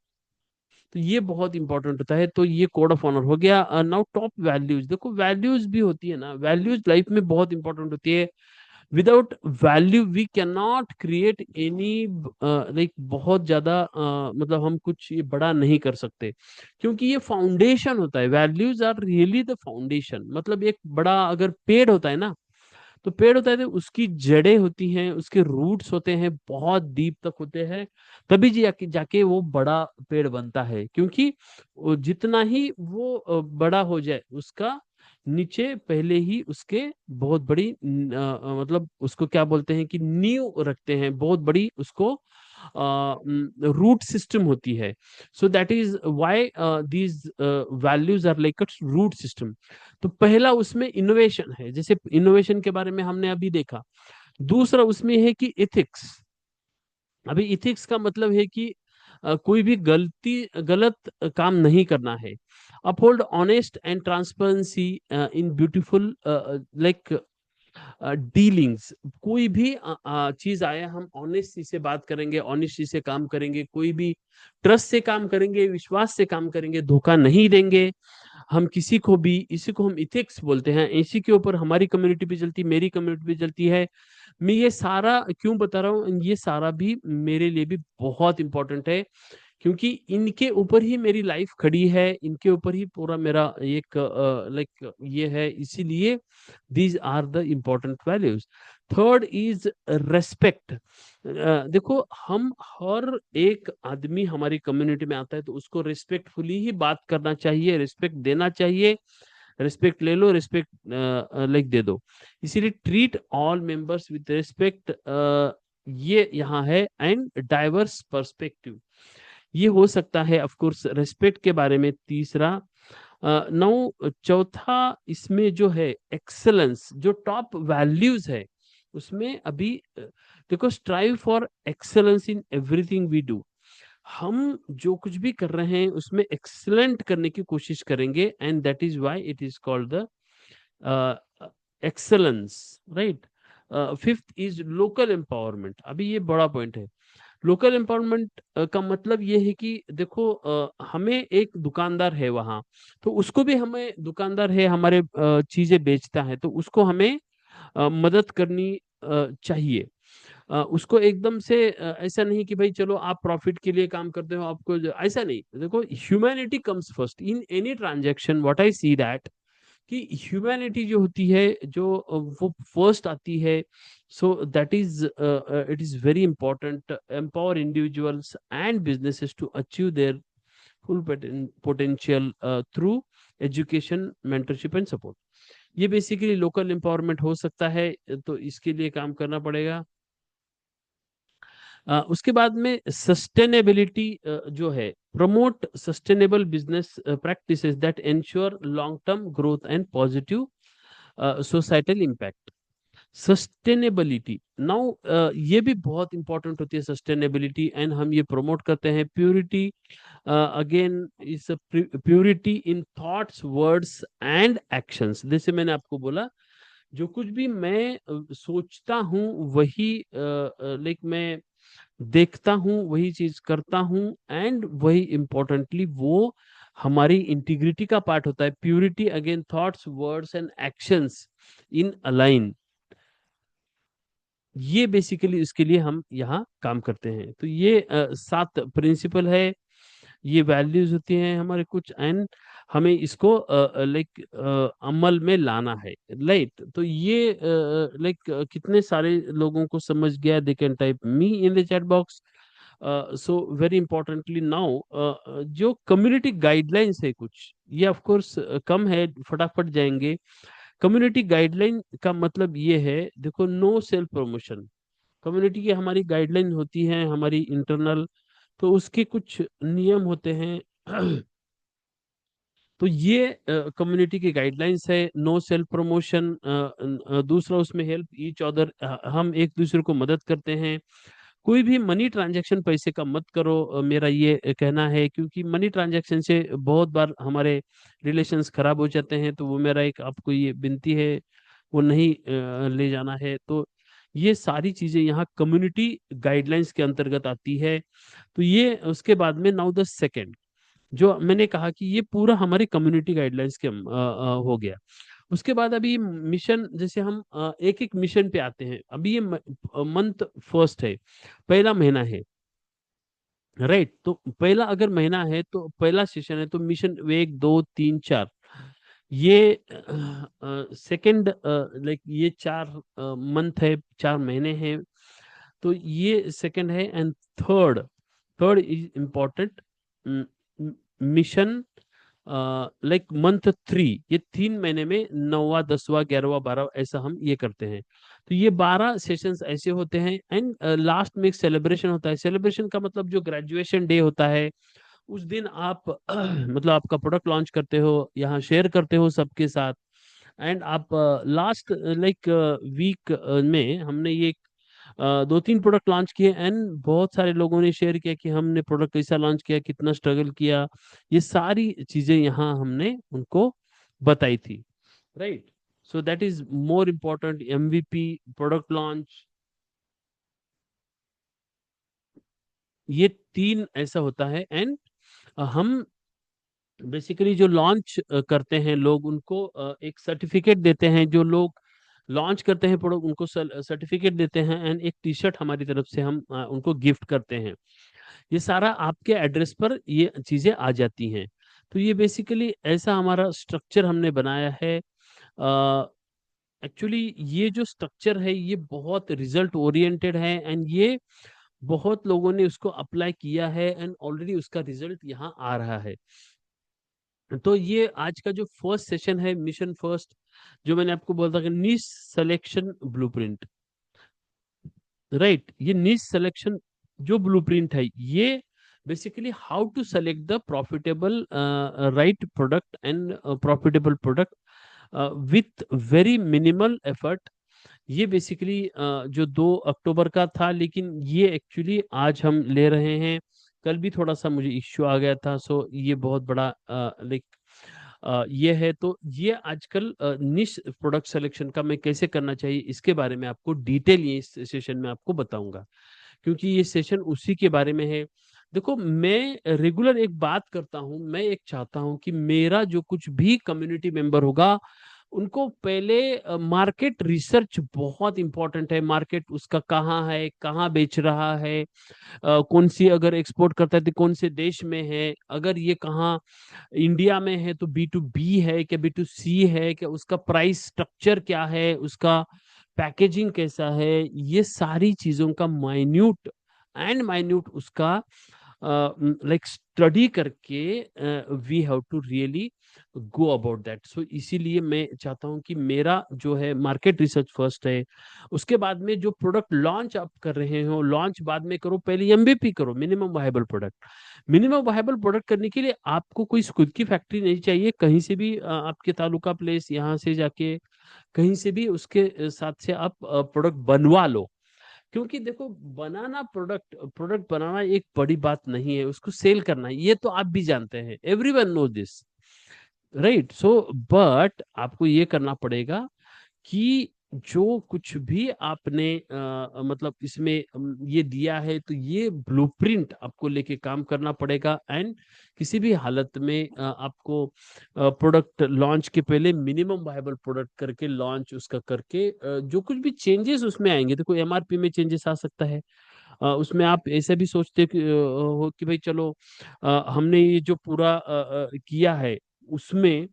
तो ये बहुत इंपॉर्टेंट होता है। तो ये कोड ऑफ ऑनर हो गया। Now top values. देखो वैल्यूज भी होती है ना, वैल्यूज लाइफ में बहुत इंपॉर्टेंट होती है। Without value we can not create any, like बहुत ज्यादा मतलब हम कुछ ये बड़ा नहीं कर सकते, क्योंकि ये फाउंडेशन होता है। Values are really the foundation. मतलब एक बड़ा अगर पेड़ होता है ना, तो पेड़ होता है तो उसकी जड़ें होती हैं, उसके रूट्स होते हैं, बहुत डीप तक होते हैं, तभी जाके जाके वो बड़ा पेड़ बनता है। क्योंकि जितना ही वो बड़ा हो जाए, उसका नीचे पहले ही उसके बहुत बड़ी मतलब उसको क्या बोलते हैं कि नींव रखते हैं, बहुत बड़ी उसको रूट सिस्टम होती है। So that is why these values are like root system. तो पहला उसमें इनोवेशन है, जैसे इनोवेशन के बारे में हमने अभी देखा। दूसरा उसमें है कि इथिक्स। अभी इथिक्स का मतलब है कि कोई भी गलत काम नहीं करना है। Uphold honest and transparency in beautiful like dealings. कोई भी चीज आए, हम ऑनेस्टी से बात करेंगे, ऑनेस्टी से काम करेंगे, कोई भी ट्रस्ट से काम करेंगे, विश्वास से काम करेंगे, धोखा नहीं देंगे हम किसी को भी। इसी को हम इथिक्स बोलते हैं। इसी के ऊपर हमारी कम्युनिटी भी चलती है, मेरी कम्युनिटी भी चलती है। मैं ये सारा क्यों बता रहा हूँ, ये सारा भी मेरे लिए भी बहुत इंपॉर्टेंट है, क्योंकि इनके ऊपर ही मेरी लाइफ खड़ी है, इनके ऊपर ही पूरा मेरा एक लाइक ये है। इसीलिए these are the important values. Third is respect. देखो, हम हर एक आदमी हमारी कम्युनिटी में आता है तो उसको रिस्पेक्टफुली ही बात करना चाहिए, रिस्पेक्ट देना चाहिए। रिस्पेक्ट ले लो, रिस्पेक्ट लाइक दे दो। इसीलिए treat all members with respect, ये यहाँ है। एंड डाइवर्स पर्सपेक्टिव, ये हो सकता है ऑफ कोर्स रेस्पेक्ट के बारे में। तीसरा नौ चौथा इसमें जो है एक्सेलेंस, जो टॉप वैल्यूज है उसमें अभी देखो, strive for excellence in everything we do. हम जो कुछ भी कर रहे हैं उसमें एक्सेलेंट करने की कोशिश करेंगे, and that is why it is called the excellence, right. Fifth is local empowerment. अभी ये बड़ा पॉइंट है। लोकल एम्पावरमेंट का मतलब ये है कि देखो, हमें एक दुकानदार है वहां, तो उसको भी, हमें दुकानदार है, हमारे चीजें बेचता है, तो उसको हमें मदद करनी चाहिए। उसको एकदम से ऐसा नहीं कि भाई चलो आप प्रॉफिट के लिए काम करते हो, आपको ऐसा नहीं। देखो, humanity comes first in any transaction. What I see that कि ह्यूमैनिटी जो होती है, जो वो फर्स्ट आती है। So that is it is very important. Empower individuals and businesses to achieve their full potential through education, mentorship and support. ये basically local empowerment हो सकता है, तो इसके लिए काम करना पड़ेगा। उसके बाद में सस्टेनेबिलिटी जो है, promote sustainable business practices that ensure long term growth and positive societal impact. Sustainability now, ये भी बहुत इंपॉर्टेंट होती है सस्टेनेबिलिटी, एंड हम ये प्रमोट करते हैं। प्योरिटी, अगेन इस purity in thoughts, words and actions. जैसे मैंने आपको बोला, जो कुछ भी मैं सोचता हूँ वही लाइक मैं देखता हूँ, वही चीज करता हूँ, एंड वही इम्पोर्टेंटली वो हमारी इंटीग्रिटी का पार्ट होता है। Purity, again thoughts, words and actions in align. ये बेसिकली इसके लिए हम यहाँ काम करते हैं। तो ये 7 प्रिंसिपल है, ये वैल्यूज होती हैं हमारे कुछ, एंड हमें इसको लाइक अमल में लाना है, राइट। तो ये लाइक कितने सारे लोगों को समझ गया, they can type me in the chat box. So very importantly now, जो कम्युनिटी गाइडलाइंस है कुछ, ये ऑफ कोर्स कम है, फटाफट जाएंगे। कम्युनिटी गाइडलाइन का मतलब ये है, देखो, नो सेल्फ प्रमोशन। कम्युनिटी की हमारी गाइडलाइन होती है, हमारी इंटरनल, तो उसके कुछ नियम होते हैं। तो ये कम्युनिटी की गाइडलाइंस है। No self promotion. दूसरा उसमें हेल्प ईच अदर, हम एक दूसरे को मदद करते हैं। कोई भी मनी ट्रांजैक्शन पैसे का मत करो, मेरा ये कहना है, क्योंकि मनी ट्रांजैक्शन से बहुत बार हमारे रिलेशंस खराब हो जाते हैं। तो वो मेरा एक आपको ये विनती है, वो नहीं ले जाना है। तो ये सारी चीजें यहाँ कम्युनिटी गाइडलाइंस के अंतर्गत आती है। तो ये उसके बाद में नाउ द सेकेंड, जो मैंने कहा कि ये पूरा हमारी कम्युनिटी गाइडलाइंस के हो गया। उसके बाद अभी मिशन, जैसे हम एक एक मिशन पे आते हैं। अभी ये मंथ फर्स्ट है, पहला महीना है, राइट। तो पहला अगर महीना है तो पहला सेशन है, तो मिशन 1 2 3 4, ये सेकंड, लाइक ये 4 मंथ है, 4 महीने हैं, तो ये सेकंड है। And third, third is important mission, like month 3, ये 3 महीने में 9वां 10वां 11वां 12वां ऐसा हम ये करते हैं। तो ये 12 सेशंस ऐसे होते हैं। एंड लास्ट में एक सेलिब्रेशन होता है। सेलिब्रेशन का मतलब जो ग्रेजुएशन डे होता है, उस दिन आप मतलब आपका प्रोडक्ट लॉन्च करते हो, यहाँ शेयर करते हो सबके साथ। एंड आप लास्ट लाइक वीक में हमने ये 2 3 प्रोडक्ट लॉन्च किए, एंड बहुत सारे लोगों ने शेयर किया कि हमने प्रोडक्ट कैसा लॉन्च किया, कितना स्ट्रगल किया, ये सारी चीजें यहाँ हमने उनको बताई थी, right. So that is more important, MVP, product launch, ये 3 ऐसा होता है। एंड हम बेसिकली जो लॉन्च करते हैं लोग, उनको एक सर्टिफिकेट देते हैं। जो लोग लॉन्च करते हैं प्रोडक्ट, उनको सर्टिफिकेट देते हैं, एंड एक टी शर्ट हमारी तरफ से हम उनको गिफ्ट करते हैं। ये सारा आपके एड्रेस पर ये चीजें आ जाती हैं। तो ये बेसिकली ऐसा हमारा स्ट्रक्चर हमने बनाया है। एक्चुअली ये जो स्ट्रक्चर है ये बहुत रिजल्ट ओरिएंटेड है, एंड ये बहुत लोगों ने उसको अप्लाई किया है, एंड ऑलरेडी उसका रिजल्ट यहाँ आ रहा है। तो ये आज का जो फर्स्ट सेशन है, मिशन फर्स्ट, जो मैंने आपको बोला था कि नीश सिलेक्शन ब्लूप्रिंट, राइट। ये नीश सिलेक्शन जो ब्लूप्रिंट है, ये basically how to select the profitable right product and profitable product with very minimal effort. ये बेसिकली जो 2 अक्टूबर का था, लेकिन ये एक्चुअली आज हम ले रहे हैं। कल भी थोड़ा सा मुझे इश्यू आ गया था, सो ये बहुत बड़ा लाइक ये है। तो ये आजकल निश प्रोडक्ट सिलेक्शन का मैं कैसे करना चाहिए, इसके बारे में आपको डिटेल ये इस सेशन में आपको बताऊंगा, क्योंकि ये सेशन उसी के बारे में है। देखो, मैं रेगुलर एक बात करता हूँ, मैं एक चाहता हूँ कि मेरा जो कुछ भी कम्युनिटी मेंबर होगा, उनको पहले मार्केट रिसर्च बहुत इंपॉर्टेंट है। मार्केट उसका कहाँ है, कहाँ बेच रहा है, कौन सी अगर एक्सपोर्ट करता है तो कौन से देश में है, अगर ये कहाँ इंडिया में है तो B2B है क्या B2C है क्या, उसका प्राइस स्ट्रक्चर क्या है, उसका पैकेजिंग कैसा है, ये सारी चीजों का माइन्यूट एंड माइन्यूट उसका लाइक स्टडी करके we have to really go about that. So इसीलिए मैं चाहता हूँ कि मेरा जो है मार्केट रिसर्च फर्स्ट है, उसके बाद में जो प्रोडक्ट लॉन्च आप कर रहे हो, लॉन्च बाद में करो, पहले एमवीपी करो, minimum viable product. Minimum viable product करने के लिए आपको कोई खुद की फैक्ट्री नहीं चाहिए, कहीं से भी आपके तालुका प्लेस यहाँ से जाके कहीं से भी उसके साथ से आप प्रोडक्ट बनवा लो। क्योंकि देखो, बनाना प्रोडक्ट प्रोडक्ट बनाना एक बड़ी बात नहीं है, उसको सेल करना ये तो आप भी जानते हैं, everyone know this, right. So but आपको ये करना पड़ेगा कि जो कुछ भी आपने मतलब इसमें ये दिया है, तो ये ब्लूप्रिंट आपको लेके काम करना पड़ेगा। एंड किसी भी हालत में आपको प्रोडक्ट लॉन्च के पहले मिनिमम वायबल प्रोडक्ट करके लॉन्च उसका करके जो कुछ भी चेंजेस उसमें आएंगे, देखो एमआरपी में चेंजेस आ सकता है। उसमें आप ऐसे भी सोचते हो कि भाई चलो हमने ये जो पूरा किया है, उसमें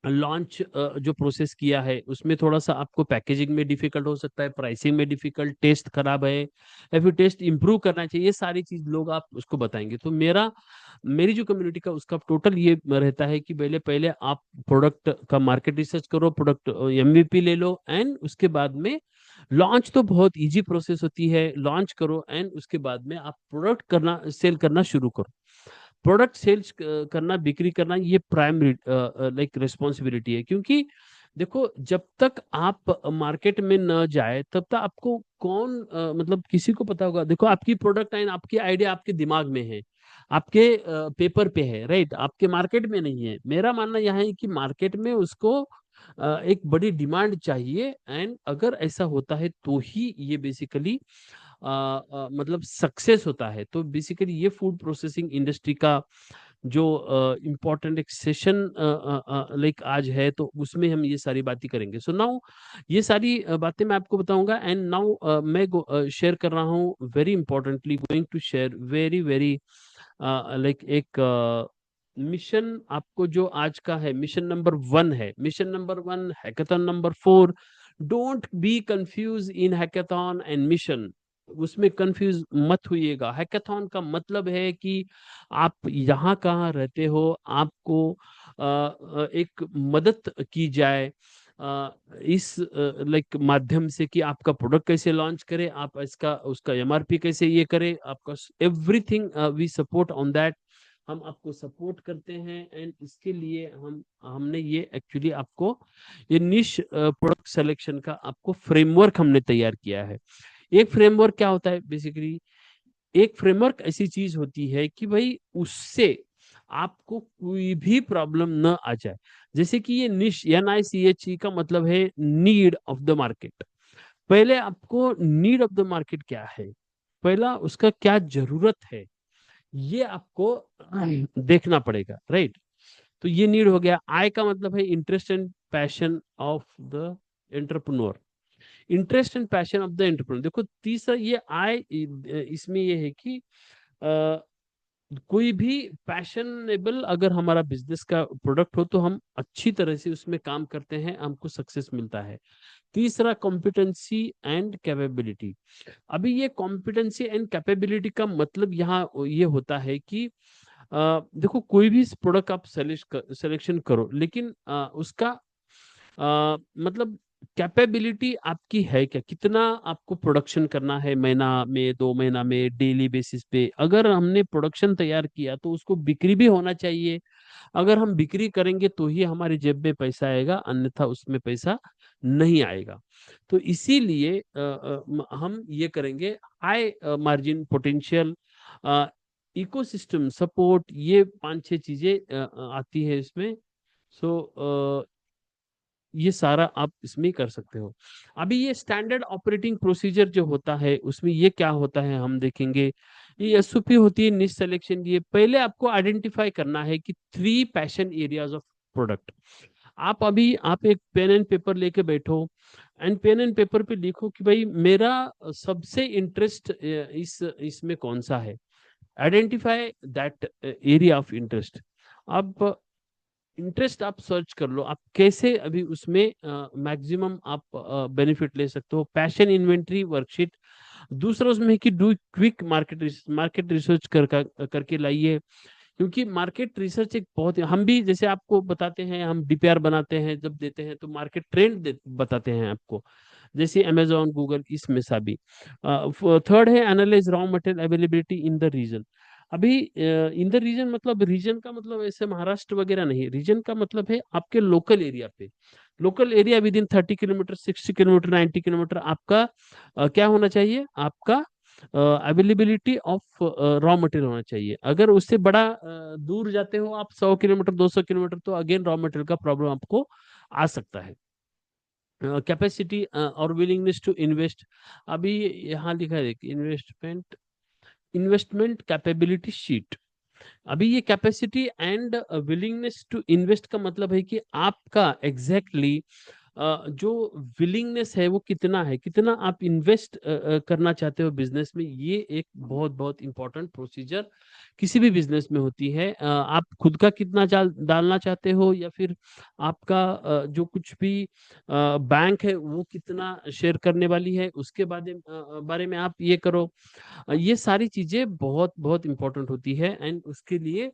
लॉन्च जो प्रोसेस किया है उसमें थोड़ा सा आपको पैकेजिंग में डिफिकल्ट हो सकता है, प्राइसिंग में डिफिकल्ट, टेस्ट खराब है या फिर टेस्ट इंप्रूव करना चाहिए, ये सारी चीज लोग आप उसको बताएंगे। तो मेरी जो कम्युनिटी का उसका टोटल ये रहता है कि पहले पहले आप प्रोडक्ट का मार्केट रिसर्च करो, प्रोडक्ट एमवीपी ले लो, एंड उसके बाद में लॉन्च तो बहुत इजी प्रोसेस होती है, लॉन्च करो एंड उसके बाद में आप प्रोडक्ट करना सेल करना शुरू करो। प्रोडक्ट सेल्स करना, बिक्री करना, ये प्राइमरी लाइक रिस्पॉन्सिबिलिटी है। क्योंकि देखो, जब तक आप मार्केट में न जाए तब तक आपको कौन मतलब किसी को पता होगा। देखो, आपकी प्रोडक्ट लाइन, आपकी आइडिया आपके दिमाग में है, आपके पेपर पे है, राइट, आपके मार्केट में नहीं है। मेरा मानना यह है कि मार्केट में उसको एक बड़ी डिमांड चाहिए, एंड अगर ऐसा होता है तो ही ये बेसिकली मतलब सक्सेस होता है। तो बेसिकली ये फूड प्रोसेसिंग इंडस्ट्री का जो इम्पोर्टेंट एक सेशन लाइक आज है, तो उसमें हम ये सारी बातें करेंगे। सो नाउ ये सारी बातें मैं आपको बताऊंगा। एंड नाउ मैं शेयर कर रहा हूँ, very importantly going to share very very like एक मिशन आपको, जो आज का है मिशन नंबर 1 है। Mission number 1, hackathon number 4। Don't be confuse in hackathon and mission. उसमें कंफ्यूज मत होइएगा। हैकाथन का मतलब है कि आप यहाँ कहाँ रहते हो, आपको एक मदद की जाए इस लाइक माध्यम से कि आपका प्रोडक्ट कैसे लॉन्च करें, आप इसका उसका एमआरपी कैसे ये करें, आपका everything we support on that. हम आपको सपोर्ट करते हैं। एंड इसके लिए हमने ये एक्चुअली आपको ये निश प्रोडक्ट सिलेक्शन का आपको फ्रेमवर्क हमने तैयार किया है। एक फ्रेमवर्क क्या होता है बेसिकली? एक फ्रेमवर्क ऐसी चीज होती है कि भाई उससे आपको कोई भी प्रॉब्लम ना आ जाए। जैसे कि ये निश NICHE का मतलब है नीड ऑफ द मार्केट। पहले आपको नीड ऑफ द मार्केट क्या है, पहला उसका क्या जरूरत है, ये आपको देखना पड़ेगा, राइट? तो ये नीड हो गया। आई का मतलब है interest and passion of the entrepreneur. Interest and passion of the entrepreneur. देखो तीसरा ये आई, इसमें ये है कि कोई भी पैशनेबल अगर हमारा बिजनेस का प्रोडक्ट हो तो हम अच्छी तरह से उसमें काम करते हैं, हमको सक्सेस मिलता है। तीसरा कॉम्पिटेंसी एंड कैपेबिलिटी। अभी ये कॉम्पिटेंसी एंड कैपेबिलिटी का मतलब यहाँ ये होता है कि देखो कोई भी प्रोडक्ट आप सिलेक्शन करो, लेकिन उसका मतलब कैपेबिलिटी आपकी है क्या, कितना आपको प्रोडक्शन करना है, महीना में, 2 महीना में, डेली बेसिस पे। अगर हमने प्रोडक्शन तैयार किया तो उसको बिक्री भी होना चाहिए। अगर हम बिक्री करेंगे तो ही हमारी जेब में पैसा आएगा, अन्यथा उसमें पैसा नहीं आएगा। तो इसीलिए हम ये करेंगे high margin potential, ecosystem support, ये 5-6 चीजें आती है इसमें। सो ये सारा आप इसमें कर सकते हो। अभी ये स्टैंडर्ड ऑपरेटिंग प्रोसीजर जो होता है उसमें ये क्या होता है हम देखेंगे। ये SOP होती है निश सिलेक्शन। ये पहले आपको आइडेंटिफाई करना है कि 3 पैशन एरियाज ऑफ प्रोडक्ट। आप एक पेन एंड पेपर लेके बैठो, एंड पेन एंड पेपर पे लिखो कि भाई मेरा सबसे इंटरेस्ट इसमें कौन सा है। Identify that area of interest. अब इंटरेस्ट आप सर्च कर लो, आप कैसे अभी उसमें मैक्सिमम आप बेनिफिट ले सकते हो। Passion inventory worksheet. दूसरा उसमें है कि डू क्विक मार्केट रिसर्च करके लाइए। क्योंकि मार्केट रिसर्च एक बहुत, हम भी जैसे आपको बताते हैं, हम DPR बनाते हैं जब देते हैं तो मार्केट ट्रेंड बताते हैं आपको, जैसे अमेजोन, गूगल, इसमें सा भी। थर्ड है analyse raw material availability in the region. अभी इन द रीजन मतलब, रीजन का मतलब ऐसे महाराष्ट्र वगैरह नहीं, रीजन का मतलब है आपके लोकल एरिया पे। Local area with in 30 kilometre, 60 kilometre, 90 kilometre आपका क्या होना चाहिए, आपका अवेलेबिलिटी ऑफ रॉ मटेरियल होना चाहिए। अगर उससे बड़ा दूर जाते हो आप, 100 किलोमीटर, 200 किलोमीटर, तो अगेन रॉ मटेरियल का प्रॉब्लम आपको आ सकता है। कैपेसिटी और विलिंगनेस टू इन्वेस्ट। अभी यहाँ लिखा है इन्वेस्टमेंट, इन्वेस्टमेंट कैपेबिलिटी शीट। अभी ये capacity and willingness to invest का मतलब है कि आपका एग्जैक्टली जो विलिंगनेस है वो कितना है, कितना आप इन्वेस्ट करना चाहते हो बिजनेस में। ये एक बहुत बहुत इंपॉर्टेंट प्रोसीजर किसी भी बिजनेस में होती है। आप खुद का कितना डालना चाहते हो, या फिर आपका जो कुछ भी बैंक है वो कितना शेयर करने वाली है, उसके बारे में आप ये करो। ये सारी चीजें बहुत बहुत इंपॉर्टेंट होती है। एंड उसके लिए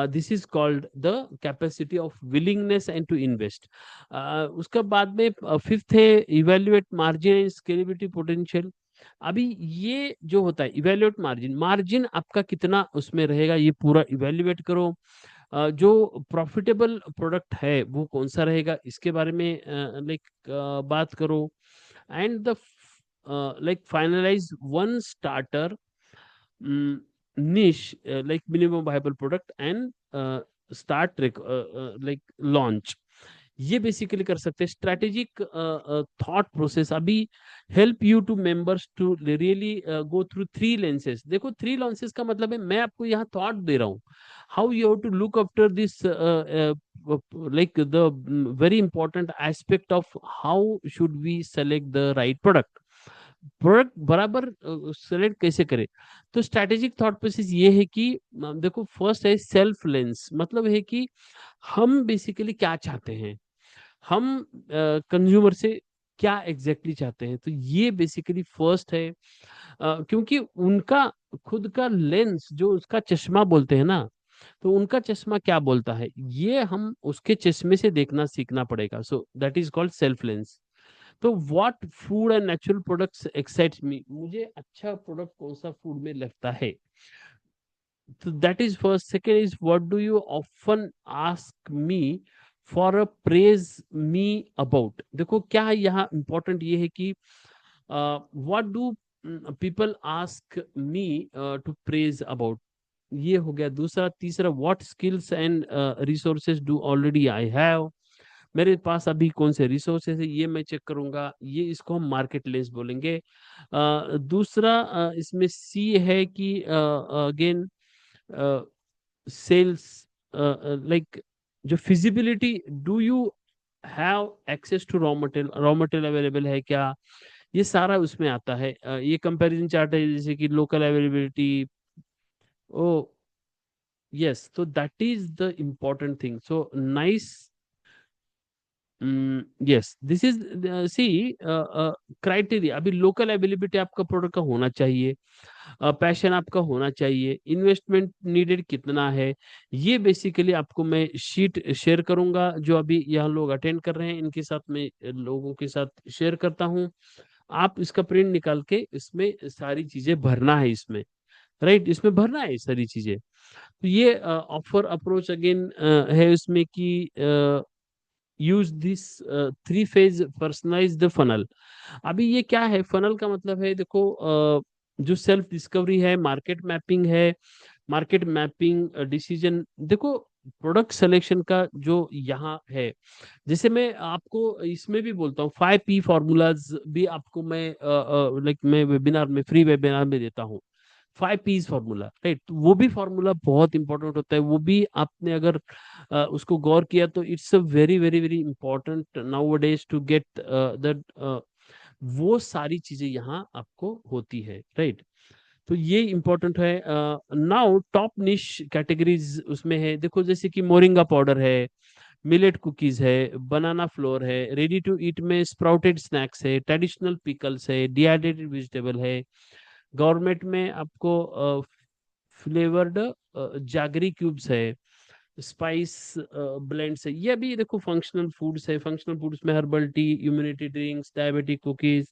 this is called the capacity of willingness and to invest. उसका बाद में फिफ्थ है evaluate margin and scalability potential. अभी ये जो होता है इवेल्युएट मार्जिन, मार्जिन आपका कितना उसमें रहेगा ये पूरा इवेल्युएट करो। जो प्रॉफिटेबल प्रोडक्ट है वो कौन सा रहेगा, इसके बारे में लाइक बात करो। And the like finalize one starter niche, like minimum viable product, and like launch। ये बेसिकली कर सकते हैं। Strategic thought process. अभी help you to members to really go through 3 lenses. देखो 3 लेंसेज का मतलब है मैं आपको यहाँ थॉट दे रहा हूँ, how you have to look after this like the very important aspect of how should we select the right product. Product बराबर सेलेक्ट कैसे करें? तो स्ट्रैटेजिक थॉट प्रोसेस ये है कि देखो, फर्स्ट है सेल्फ लेंस, मतलब है कि हम बेसिकली क्या चाहते हैं, हम कंज्यूमर से क्या एग्जैक्टली चाहते हैं, तो ये बेसिकली फर्स्ट है। क्योंकि उनका खुद का लेंस, जो उसका चश्मा बोलते हैं ना, तो उनका चश्मा क्या बोलता है, ये हम उसके चश्मे से देखना सीखना पड़ेगा। So that is called self lens. तो what food and natural products excites me, मुझे अच्छा प्रोडक्ट कौन सा फूड में लगता है, तो that is first. Second is what do you often ask me for a praise me about. देखो क्या है यहाँ इंपॉर्टेंट ये है कि what do people ask me to praise about, ये हो गया दूसरा। तीसरा, what skills and resources do already I have, मेरे पास अभी कौन से रिसोर्सेज है ये मैं चेक करूंगा, ये इसको हम मार्केट लेस बोलेंगे। दूसरा इसमें सी है कि अगेन सेल्स, लाइक जो feasibility, do you have access to raw material, raw material available है क्या, ये सारा उसमें आता है। ये कंपैरिजन चार्ट है, जैसे कि लोकल अवेलेबिलिटी। ओ यस, तो that is the important thing, so nice. Yes, this is see criteria. अभी लोकल अवेलेबिलिटी आपका प्रोडक्ट का होना चाहिए, पैशन आपका होना चाहिए, इन्वेस्टमेंट नीडेड कितना है, ये बेसिकली आपको मैं शीट शेयर करूंगा, जो अभी यहाँ लोग अटेंड कर रहे हैं इनके साथ मैं लोगों के साथ शेयर करता हूँ। आप इसका प्रिंट निकाल के इसमें सारी चीजें भरना है, इसमें राइट, इसमें भरना है सारी चीजें। तो ये ऑफर अप्रोच अगेन है उसमें कि use this three phase personalise the funnel. अभी ये क्या है, फनल का मतलब है, देखो जो सेल्फ डिस्कवरी है, मार्केट मैपिंग है, मार्केट मैपिंग डिसीजन, देखो प्रोडक्ट सिलेक्शन का जो यहाँ है, जैसे मैं आपको इसमें भी बोलता हूँ, 5P फॉर्मूलाज भी आपको मैं लाइक मैं वेबिनार में, फ्री वेबिनार में देता हूँ। 5Ps फॉर्मूला, राइट, तो वो भी फॉर्मूला बहुत इंपॉर्टेंट होता है, वो भी आपने अगर उसको गौर किया तो it's a very very very important nowadays to get that, वो सारी चीजें यहाँ आपको होती है, राइट। तो ये इंपॉर्टेंट है। नाउ टॉप निश कैटेगरीज उसमें है, देखो जैसे कि मोरिंगा पाउडर है, मिलेट कुकीज है, बनाना फ्लोर है, रेडी टू ईट में स्प्राउटेड स्नैक्स है, ट्रेडिशनल पिकल्स है, डिहाइड्रेटेड वेजिटेबल है, गवर्नमेंट में आपको फ्लेवर्ड जागरी क्यूब्स है, स्पाइस ब्लेंड्स है, ये भी देखो फंक्शनल फूड्स है। फंक्शनल फूड्स में herbal tea, immunity drinks, diabetic cookies,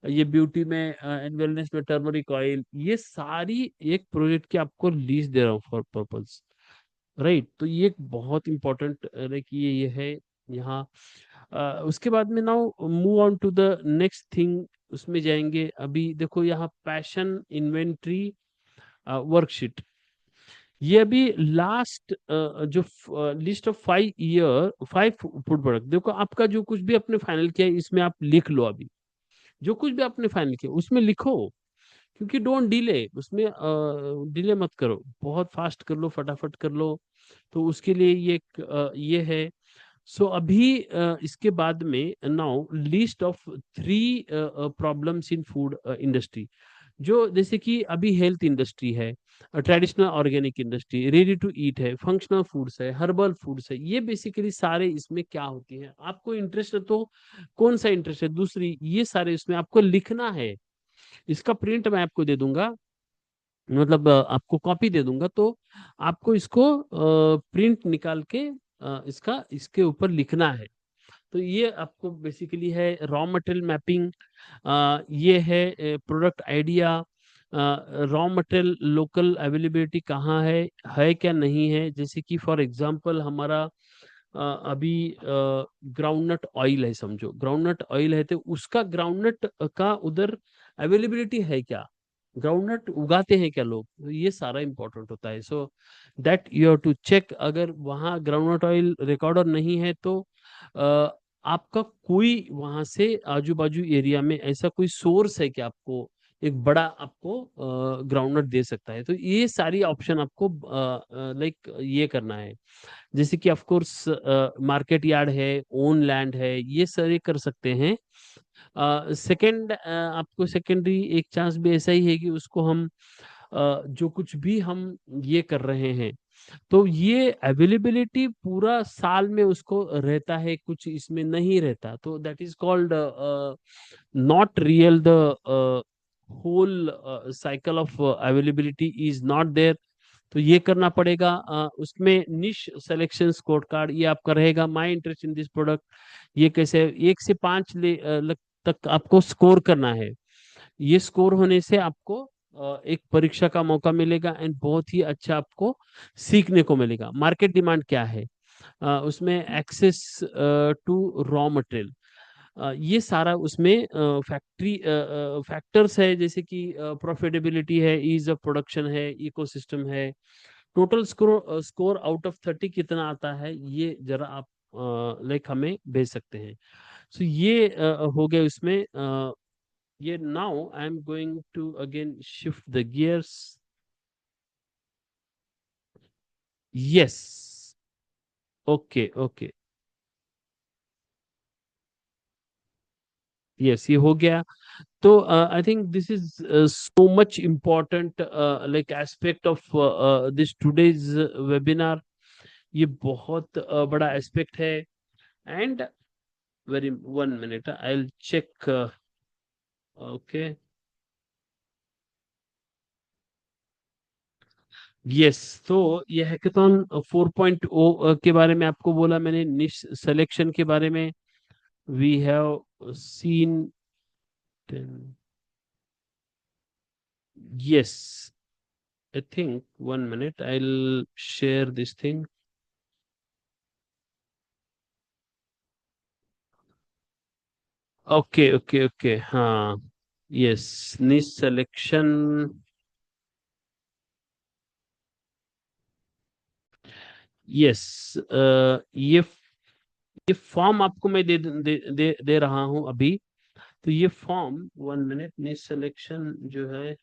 ये ब्यूटी में एंड वेलनेस में टर्मरिक ऑयल, ये सारी एक प्रोजेक्ट की आपको लीज दे रहा हूँ फॉर पर्पस, राइट। तो ये एक बहुत इंपॉर्टेंट लाइक ये है यहाँ। उसके बाद में now move on to the next thing, उसमें जाएंगे। अभी देखो यहाँ पैशन इन्वेंट्री वर्कशीट, ये अभी लास्ट जो लिस्ट ऑफ 5 फूड प्रोडक्ट, देखो आपका जो कुछ भी आपने फाइनल किया है इसमें आप लिख लो, अभी जो कुछ भी आपने फाइनल किया उसमें लिखो, क्योंकि डोंट डिले उसमें, डिले मत करो, बहुत फास्ट कर लो, फटाफट कर लो। तो उसके लिए ये एक ये है। सो अभी इसके बाद में now list of 3 problems in food industry, जो जैसे कि अभी हेल्थ इंडस्ट्री है, traditional organic industry, ready to eat है, फंक्शनल फूड्स है, हर्बल फूड्स है, ये बेसिकली सारे इसमें क्या होती हैं, आपको इंटरेस्ट है तो कौन सा इंटरेस्ट है, दूसरी ये सारे इसमें आपको लिखना है। इसका प्रिंट मैं आपको दे दूंगा, मतलब आपको कॉपी दे दूंगा, तो आपको इसको प्रिंट निकाल के इसका इसके ऊपर लिखना है। तो ये आपको बेसिकली है रॉ मटेरियल मैपिंग, ये है product idea, raw material local availability कहाँ है क्या नहीं है, जैसे कि फॉर एग्जांपल हमारा अभी ग्राउंडनट ऑयल है, समझो ग्राउंडनट ऑयल है, तो उसका ग्राउंडनट का उधर अवेलेबिलिटी है क्या, ग्राउंडनट उगाते हैं क्या लोग, तो ये सारा इंपॉर्टेंट होता है। So that you have to check, अगर वहाँ ग्राउंडनट ऑयल रिकॉर्डर नहीं है तो आपका कोई वहां से आजू बाजू एरिया में ऐसा कोई सोर्स है कि आपको एक बड़ा आपको ग्राउंडनट दे सकता है। तो ये सारी ऑप्शन आपको लाइक ये करना है। जैसे कि ऑफ कोर्स मार्केट यार्ड है, ओन लैंड है, ये सारे कर सकते हैं। सेकंड, आपको सेकेंडरी एक चांस भी ऐसा ही है कि उसको हम जो कुछ भी हम ये कर रहे हैं, तो ये अवेलेबिलिटी पूरा साल में उसको रहता है, कुछ इसमें नहीं रहता, तो that is called not real, the whole cycle of availability is not there. तो ये करना पड़ेगा। उसमें निश सिलेक्शन स्कोर कार्ड ये आपका रहेगा, my interest in this product, ये कैसे 1 से 5 तक आपको स्कोर करना है। ये स्कोर होने से आपको एक परीक्षा का मौका मिलेगा एंड बहुत ही अच्छा आपको सीखने को मिलेगा। मार्केट डिमांड क्या है, उसमें एक्सेस टू रॉ मटेरियल, ये सारा उसमें फैक्ट्री फैक्टर्स है, जैसे कि प्रॉफिटेबिलिटी है, ईज ऑफ प्रोडक्शन है, इकोसिस्टम है, total score score out of 30 कितना आता है, ये जरा आप लाइक हमें भेज सकते हैं। सो ये हो गए उसमें ये। Now I am going to again shift the gears. Yes, okay okay, yes ये हो गया। तो I think this is so much important like aspect of this today's webinar. ये बहुत बड़ा एस्पेक्ट है। And very 1 minute, I will check. Okay, yes. तो ये हैकेथॉन 4.0 के बारे में आपको बोला मैंने, निश सिलेक्शन के बारे में। We have seen, yes, I think 1 minute, I will share this thing. Okay okay okay, हाँ, यस, निश सिलेक्शन, यस। ये फॉर्म आपको मैं दे रहा हूं अभी। तो ये फॉर्म, 1 मिनट, निश सिलेक्शन जो है,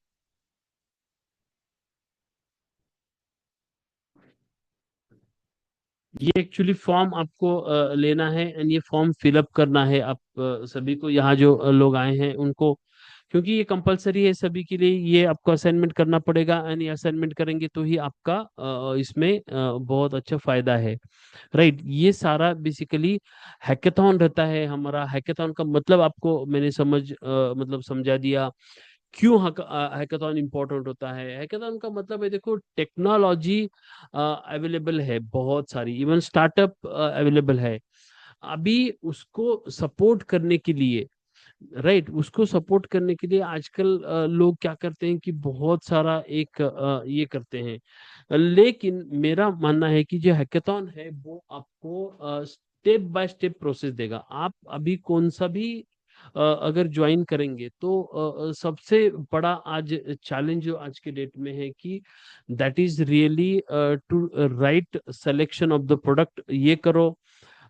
ये एक्चुअली फॉर्म आपको लेना है एंड ये फॉर्म फिलअप करना है आप सभी को, यहाँ जो लोग आए हैं उनको, क्योंकि ये कंपलसरी है सभी के लिए, ये आपको असाइनमेंट करना पड़ेगा एंड ये असाइनमेंट करेंगे तो ही आपका इसमें बहुत अच्छा फायदा है। राइट, ये सारा बेसिकली हैकेथॉन रहता है हमारा। हैकेथॉन का मतलब आपको मैंने मतलब समझा दिया। क्यों हैकाथॉन इंपॉर्टेंट होता है? हैकाथॉन का मतलब है, देखो, टेक्नोलॉजी अवेलेबल है बहुत सारी, इवन स्टार्टअप अवेलेबल है। अभी उसको सपोर्ट करने के लिए, राइट, उसको सपोर्ट करने के लिए आजकल लोग क्या करते हैं कि बहुत सारा एक ये करते हैं। लेकिन मेरा मानना है कि जो हैकाथॉन है वो आपको स्टेप बाय स्टेप प्रोसेस देगा। आप अभी कौन सा भी अगर ज्वाइन करेंगे तो सबसे बड़ा आज चैलेंज जो आज के डेट में है कि that is really to right selection of the product, ये करो।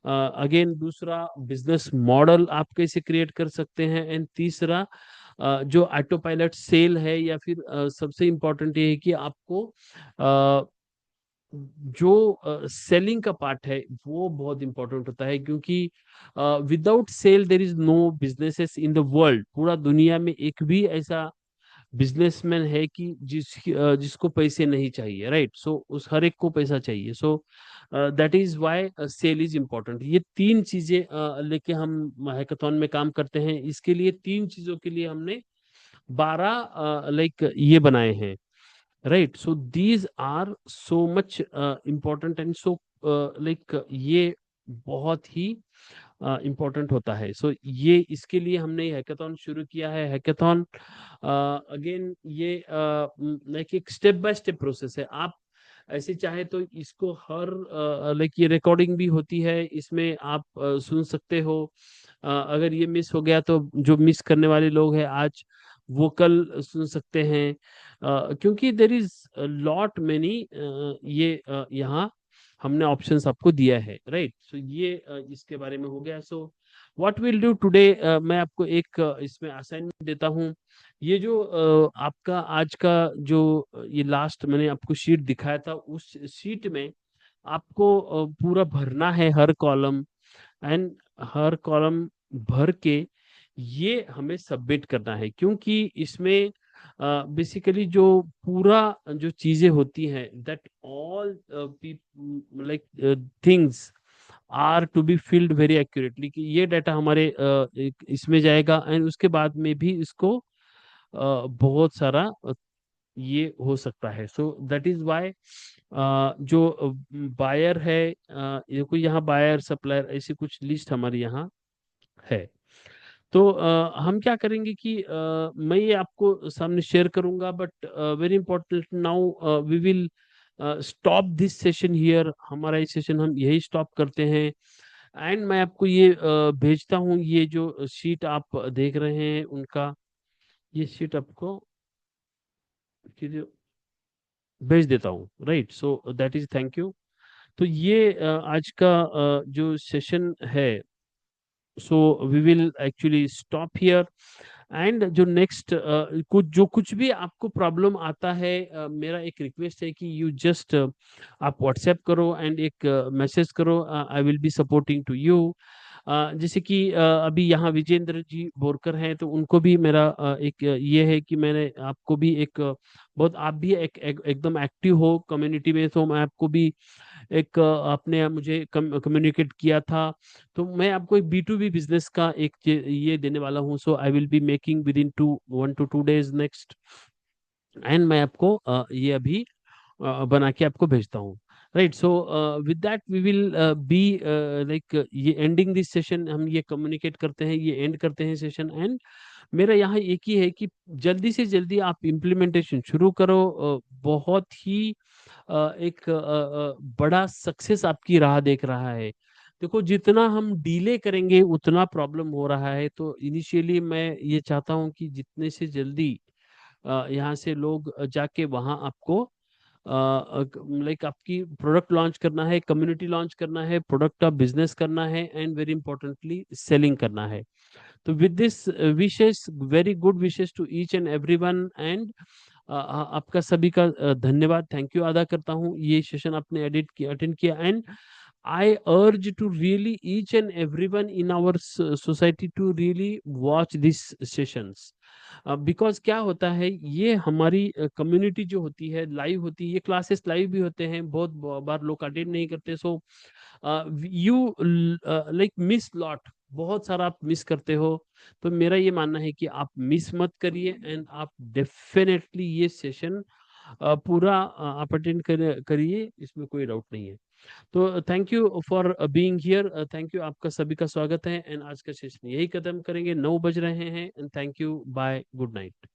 अगेन दूसरा, बिजनेस मॉडल आप कैसे क्रिएट कर सकते हैं, एंड तीसरा जो ऑटो पायलट सेल है, या फिर सबसे इम्पोर्टेंट ये है कि आपको जो सेलिंग का पार्ट है वो बहुत इंपॉर्टेंट होता है, क्योंकि without sale there is no businesses in the world. पूरा दुनिया में एक भी ऐसा बिजनेसमैन है कि जिसको पैसे नहीं चाहिए, राइट। सो उस हर एक को पैसा चाहिए। So that is why sale is important. ये तीन चीजें लेके हम हैकाथॉन में काम करते हैं। इसके लिए तीन चीजों के लिए हमने 12 लाइक ये बनाए हैं, right. So these are so much important and so like ये बहुत ही इम्पोर्टेंट होता है। सो ये इसके लिए हमने हैकाथॉन शुरू किया है। हैकाथॉन अगेन ये लाइक एक स्टेप बाय स्टेप प्रोसेस है। आप ऐसे चाहे तो इसको हर लाइक ये रिकॉर्डिंग भी होती है, इसमें आप सुन सकते हो। अगर ये मिस हो गया तो जो मिस करने वाले लोग हैं आज, वो कल सुन सकते हैं। क्योंकि देर इज लॉट मेनी ये यहाँ हमने ऑप्शंस आपको दिया है, राइट। सो ये इसके बारे में हो गया। So what will do today, मैं आपको एक इसमें असाइनमेंट देता हूँ। ये जो आपका आज का जो ये लास्ट मैंने आपको शीट दिखाया था, उस शीट में आपको पूरा भरना है हर कॉलम, एंड हर कॉलम भर के ये हमें सबमिट करना है, क्योंकि इसमें बेसिकली जो पूरा जो चीजें होती हैं, that all like things are to be filled very accurately, कि ये डाटा हमारे इसमें जाएगा, एंड उसके बाद में भी इसको बहुत सारा ये हो सकता है। सो दैट इज वाई जो बायर है, ये कोई यहाँ बायर सप्लायर ऐसी कुछ लिस्ट हमारी यहाँ है। तो हम क्या करेंगे कि मैं ये आपको सामने शेयर करूंगा, but very important now we will stop this session here. हमारा ये सेशन हम यही स्टॉप करते हैं, एंड मैं आपको ये भेजता हूँ, ये जो शीट आप देख रहे हैं उनका, ये शीट आपको भेज देता हूँ, right. So that is thank you. तो ये आज का जो सेशन है, so we will actually stop here. And जो नेक्स्ट कुछ भी आपको प्रॉब्लम आता है, मेरा एक रिक्वेस्ट है कि यू जस्ट आप व्हाट्सएप करो एंड एक मैसेज करो, I will be supporting to you. जैसे कि अभी यहाँ विजेंद्र जी बोरकर हैं, तो उनको भी मेरा एक ये है कि मैंने आपको भी एक बहुत, आप भी एकदम एक्टिव हो कम्युनिटी में, तो मैं आपको भी एक आपने मुझे कम्युनिकेट किया था, तो मैं आपको एक B2B बिजनेस का एक ये देने वाला हूँ। So I will be making within 1 to 2 days next, and मैं आपको ये अभी बना के आपको भेजता हूँ, right. So with that we will be like ये एंडिंग दिस सेशन, हम ये कम्युनिकेट करते हैं, ये एंड करते हैं सेशन। एंड मेरा यहाँ एक ही है कि जल्दी से जल्दी आप इम्प्लीमेंटेशन शुरू करो। बहुत ही एक बड़ा सक्सेस आपकी राह देख रहा है। देखो, जितना हम डिले करेंगे उतना प्रॉब्लम हो रहा है, तो इनिशियली मैं ये चाहता हूँ कि जितने से जल्दी यहाँ से लोग जाके वहाँ आपको लाइक आपकी प्रोडक्ट लॉन्च करना है, कम्युनिटी लॉन्च करना है, प्रोडक्ट का बिजनेस करना है, एंड वेरी इंपॉर्टेंटली सेलिंग करना है। तो with this wishes, very good wishes to each and everyone, and आपका सभी का धन्यवाद, थैंक यू अदा करता हूँ, ये सेशन आपने एडिट किया, अटेंड किया। And I urge to really each and everyone in our society to really watch these sessions, because क्या होता है, ये हमारी कम्युनिटी जो होती है लाइव होती है, ये क्लासेस लाइव भी होते हैं, बहुत बार लोग अटेंड नहीं करते। So you like miss lot, बहुत सारा आप मिस करते हो। तो मेरा ये मानना है कि आप मिस मत करिए, एंड आप डेफिनेटली ये सेशन पूरा आप अटेंड करिए, इसमें कोई डाउट नहीं है। तो thank you for being here, thank you, आपका सभी का स्वागत है, एंड आज का सेशन यही खत्म करेंगे, 9 बज रहे हैं, and thank you, bye, good night.